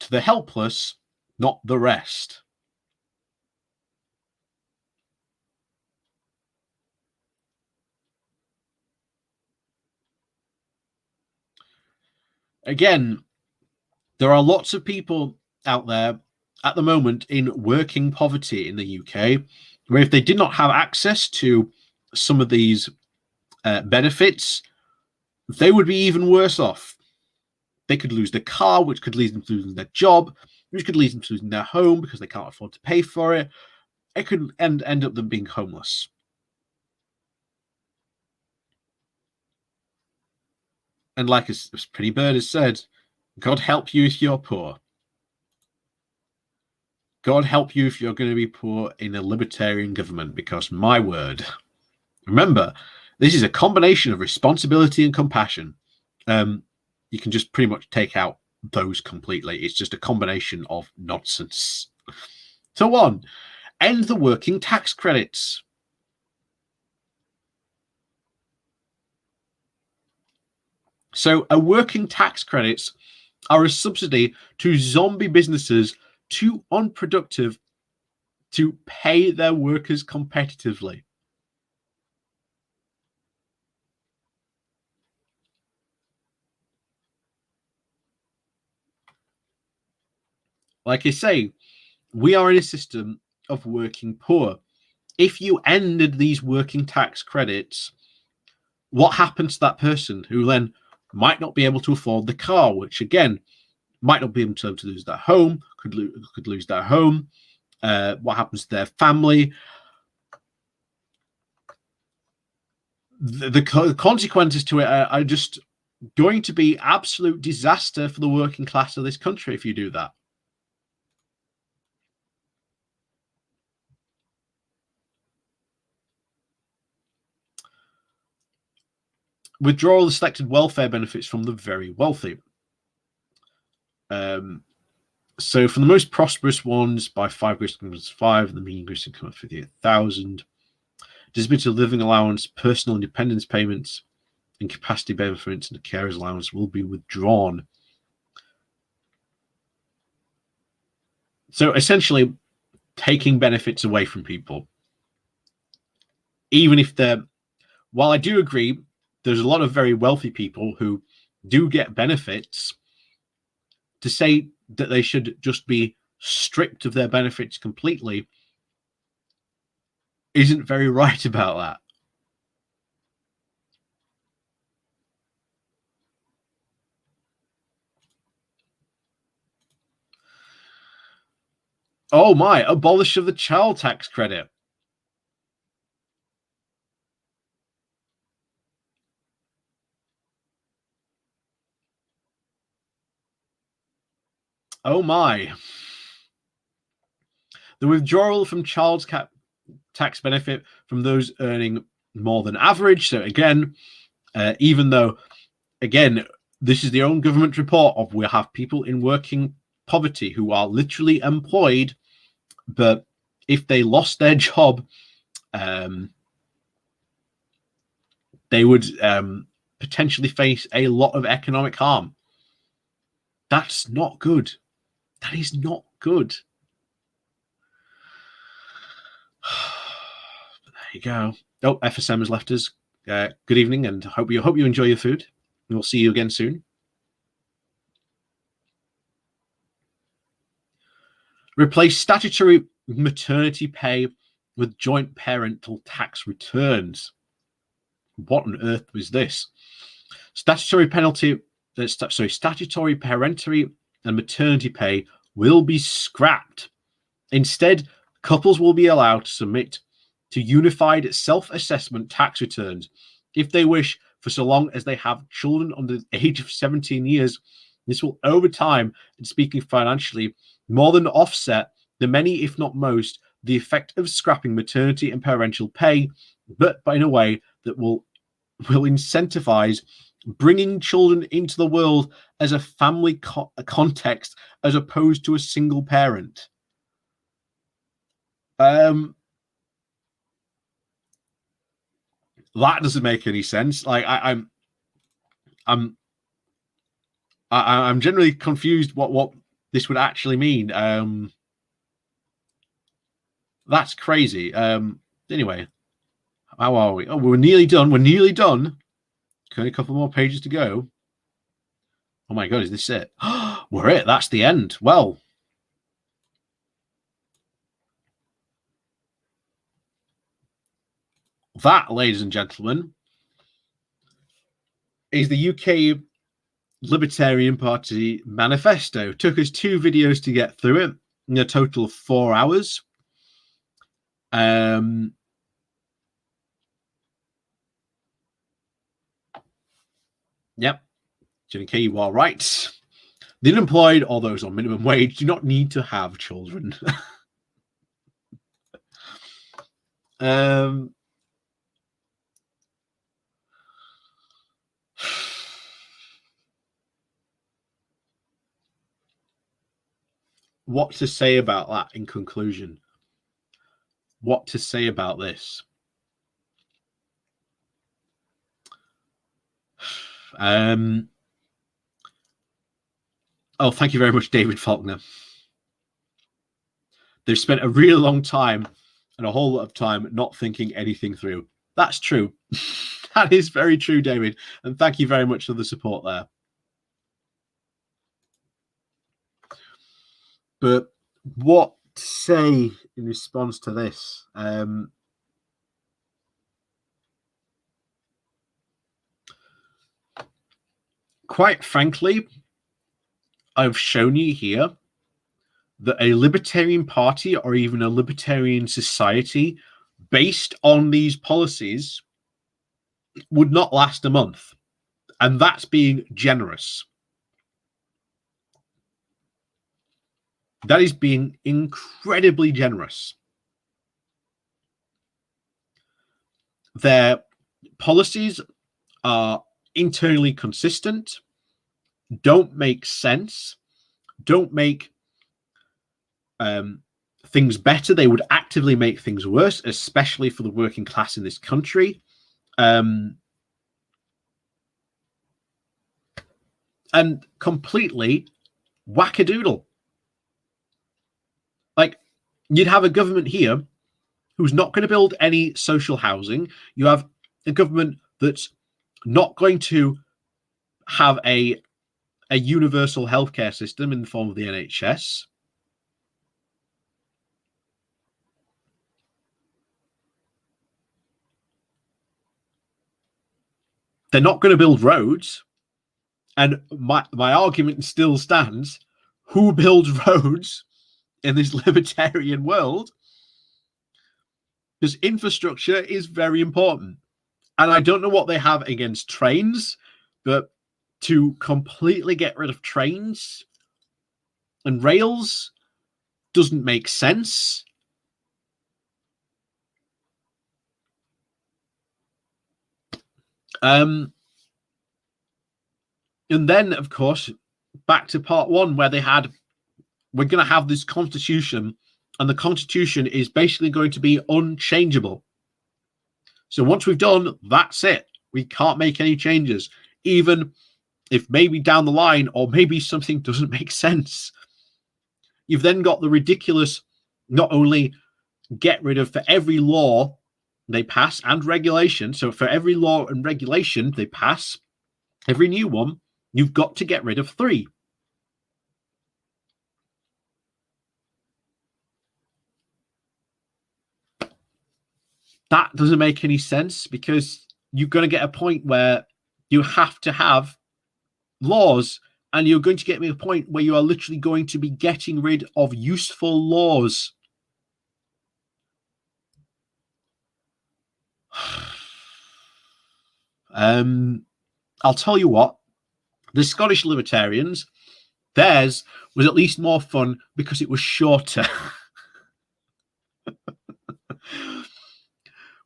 to the helpless, not the rest. Again, There are lots of people out there at the moment in working poverty in the UK, where if they did not have access to some of these benefits, they would be even worse off. They could lose their car, which could lead them to losing their job, which could lead them to losing their home because they can't afford to pay for it. It could end up them being homeless. And like as Pretty Bird has said, God help you if you're poor. God help you if you're going to be poor in a libertarian government, because my word. Remember, this is a combination of responsibility and compassion. You can just pretty much take out those completely. It's just a combination of nonsense. So 1, end the working tax credits. So a working tax credits are a subsidy to zombie businesses too unproductive to pay their workers competitively. Like I say, we are in a system of working poor. If you ended these working tax credits, what happens to that person who then might not be able to afford the car, which again might not be able to lose their home, could lose their home? What happens to their family? The consequences to it are just going to be absolute disaster for the working class of this country if you do that. Withdrawal of selected welfare benefits from the very wealthy. So for the most prosperous ones, by 5 gross income is 5, and the median gross income of 58,000. Disability living allowance, personal independence payments, and capacity benefits and the carer's allowance will be withdrawn. So essentially, taking benefits away from people, even if they're. While I do agree, there's a lot of very wealthy people who do get benefits. To say that they should just be stripped of their benefits completely isn't very right about that. Oh my, abolish of the child tax credit. Oh my. The withdrawal from child tax benefit from those earning more than average. So again, even though, again, this is the own government report of we have people in working poverty who are literally employed, but if they lost their job, they would potentially face a lot of economic harm. That's not good. That is not good. But there you go. Oh, FSM has left us. Good evening, and hope you enjoy your food. And we'll see you again soon. Replace statutory maternity pay with joint parental tax returns. What on earth was this? Statutory parental and maternity pay will be scrapped. Instead, couples will be allowed to submit to unified self-assessment tax returns if they wish, for so long as they have children under the age of 17 years. This will, over time, and speaking financially, more than offset the many, if not most, the effect of scrapping maternity and parental pay, but in a way that will incentivize bringing children into the world as a family context as opposed to a single parent. That doesn't make any sense. Like I'm generally confused what this would actually mean. That's crazy. Anyway, how are we? Oh, we're nearly done. We're nearly done. Okay, a couple more pages to go. Oh my god, is this it? we're it. That's the end. Well, that, ladies and gentlemen, is the UK Libertarian Party manifesto. Took us 2 videos to get through it in a total of 4 hours. Yep. JK, you are right. The unemployed or those on minimum wage do not need to have children. What to say about that in conclusion? What to say about this? Oh, thank you very much, David Faulkner. They've spent a really long time and a whole lot of time not thinking anything through. That's true. That is very true, David. And thank you very much for the support there. But what to say in response to this? Quite frankly, I've shown you here that a libertarian party or even a libertarian society based on these policies would not last a month. And that's being generous. That is being incredibly generous. Their policies are internally consistent, don't make sense, don't make things better. They would actively make things worse, especially for the working class in this country. And completely wackadoodle. Like, you'd have a government here who's not going to build any social housing. You have a government that's not going to have a universal healthcare system in the form of the NHS. They're not going to build roads. And my argument still stands. Who builds roads in this libertarian world? Because infrastructure is very important. And I don't know what they have against trains, but to completely get rid of trains and rails doesn't make sense. And then, of course, back to part 1, where they had, we're going to have this constitution, and the constitution is basically going to be unchangeable. So once we've done, that's it. We can't make any changes, even if maybe down the line, or maybe something doesn't make sense. You've then got the ridiculous, not only get rid of for every law they pass and regulation. So for every law and regulation they pass, every new one, you've got to get rid of 3. That doesn't make any sense, because you're going to get a point where you have to have laws, and you're going to get me a point where you are literally going to be getting rid of useful laws. I'll tell you what, the Scottish Libertarians, theirs was at least more fun because it was shorter.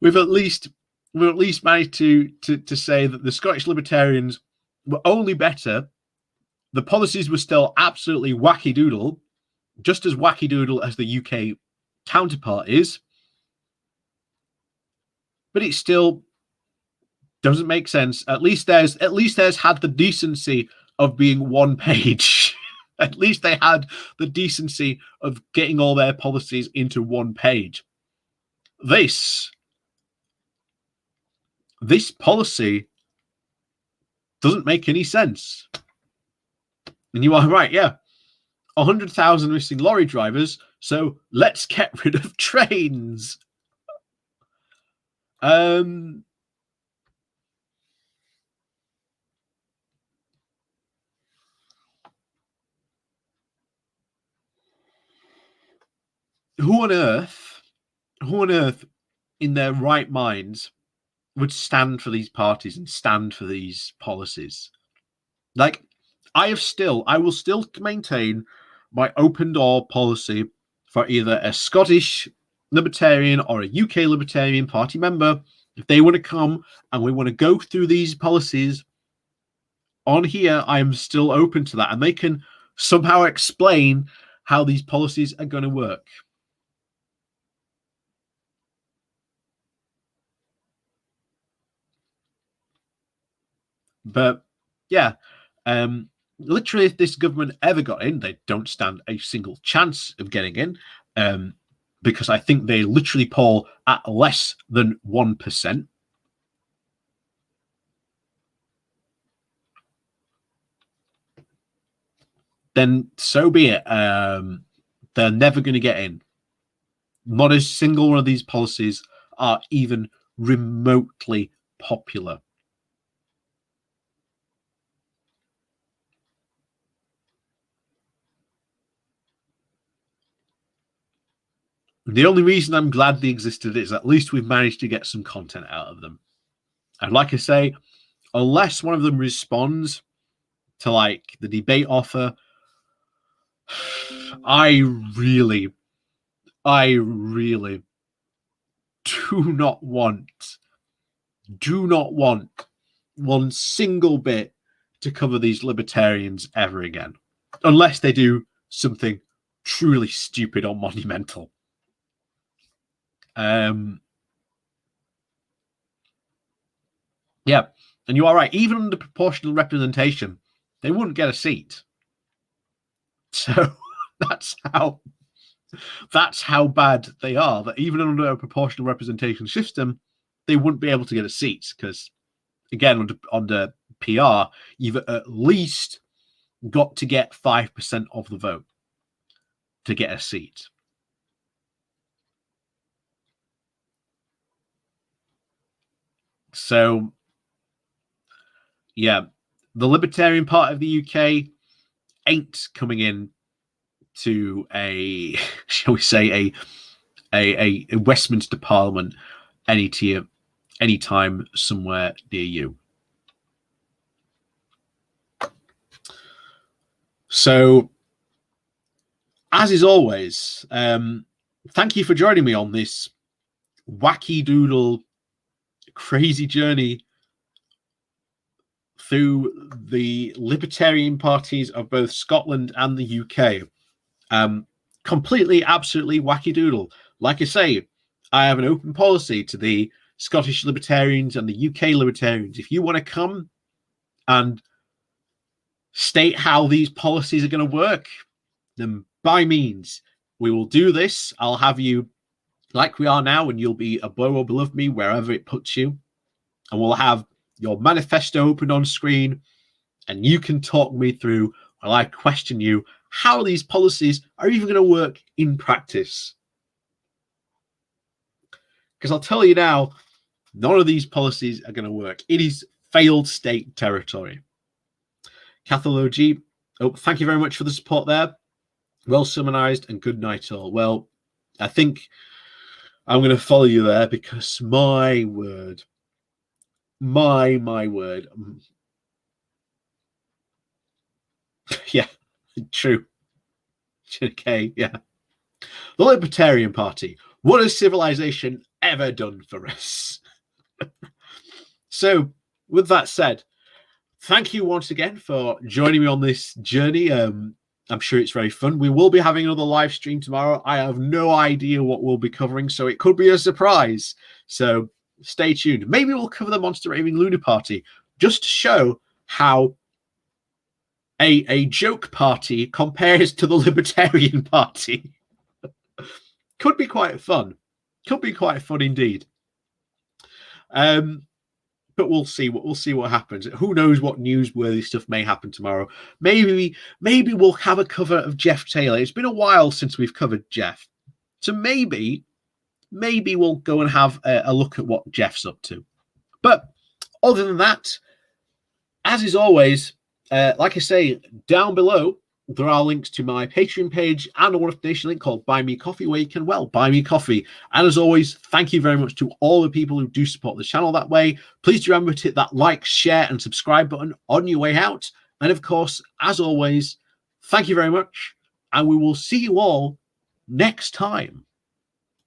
We've at least managed to say that the Scottish Libertarians were only better. The policies were still absolutely wacky doodle, just as wacky doodle as the UK counterpart is, but it still doesn't make sense. At least theirs had the decency of being 1 page. At least they had the decency of getting all their policies into 1 page. This policy doesn't make any sense. And you are right, yeah. 100,000 missing lorry drivers, so let's get rid of trains. Who on earth in their right minds would stand for these parties and stand for these policies? Like, I will still maintain my open door policy for either a Scottish Libertarian or a UK Libertarian Party member. If they want to come and we want to go through these policies on here, I am still open to that. And they can somehow explain how these policies are going to work. But yeah, literally, if this government ever got in, they don't stand a single chance of getting in, because I think they literally poll at less than 1%. Then so be it. They're never going to get in. Not a single one of these policies are even remotely popular. The only reason I'm glad they existed is at least we've managed to get some content out of them. And like I say, unless one of them responds to like the debate offer, I really do not want one single bit to cover these libertarians ever again, unless they do something truly stupid or monumental. Yeah, and you are right. Even under proportional representation, they wouldn't get a seat. So that's how bad they are. That even under a proportional representation system, they wouldn't be able to get a seat because, again, under PR, you've at least got to get 5% of the vote to get a seat. So, yeah, the Libertarian Party of the UK ain't coming in to a, shall we say, a Westminster Parliament anytime somewhere near you. So, as is always, thank you for joining me on this wacky doodle, crazy journey through the libertarian parties of both Scotland and the UK. Completely, absolutely wacky doodle. Like I say, I have an open policy to the Scottish Libertarians and the UK Libertarians. If you want to come and state how these policies are going to work, then by means, we will do this. I'll have you like we are now, and you'll be above or below me wherever it puts you. And we'll have your manifesto open on screen, and you can talk me through while I question you how these policies are even going to work in practice. Because I'll tell you now, none of these policies are going to work. It is failed state territory. Cathology, thank you very much for the support there. Well summarized, and good night all. Well, I think I'm going to follow you there because my word. Yeah, true. Okay, yeah. The Libertarian Party. What has civilization ever done for us? So, with that said, thank you once again for joining me on this journey. I'm sure it's very fun. We will be having another live stream tomorrow. I have no idea what we'll be covering, so it could be a surprise. So stay tuned. Maybe we'll cover the Monster Raving Lunar Party just to show how a joke party compares to the Libertarian Party. Could be quite fun. Could be quite fun indeed. But we'll see what happens. Who knows what newsworthy stuff may happen tomorrow? Maybe we'll have a cover of Jeff Taylor. It's been a while since we've covered Jeff, so maybe we'll go and have a look at what Jeff's up to. But other than that, as is always, like I say, down below there are links to my Patreon page and a one-off donation link called Buy Me Coffee, where you can, well, buy me coffee. And as always, thank you very much to all the people who do support the channel that way. Please do remember to hit that like, share, and subscribe button on your way out. And of course, as always, thank you very much, and we will see you all next time.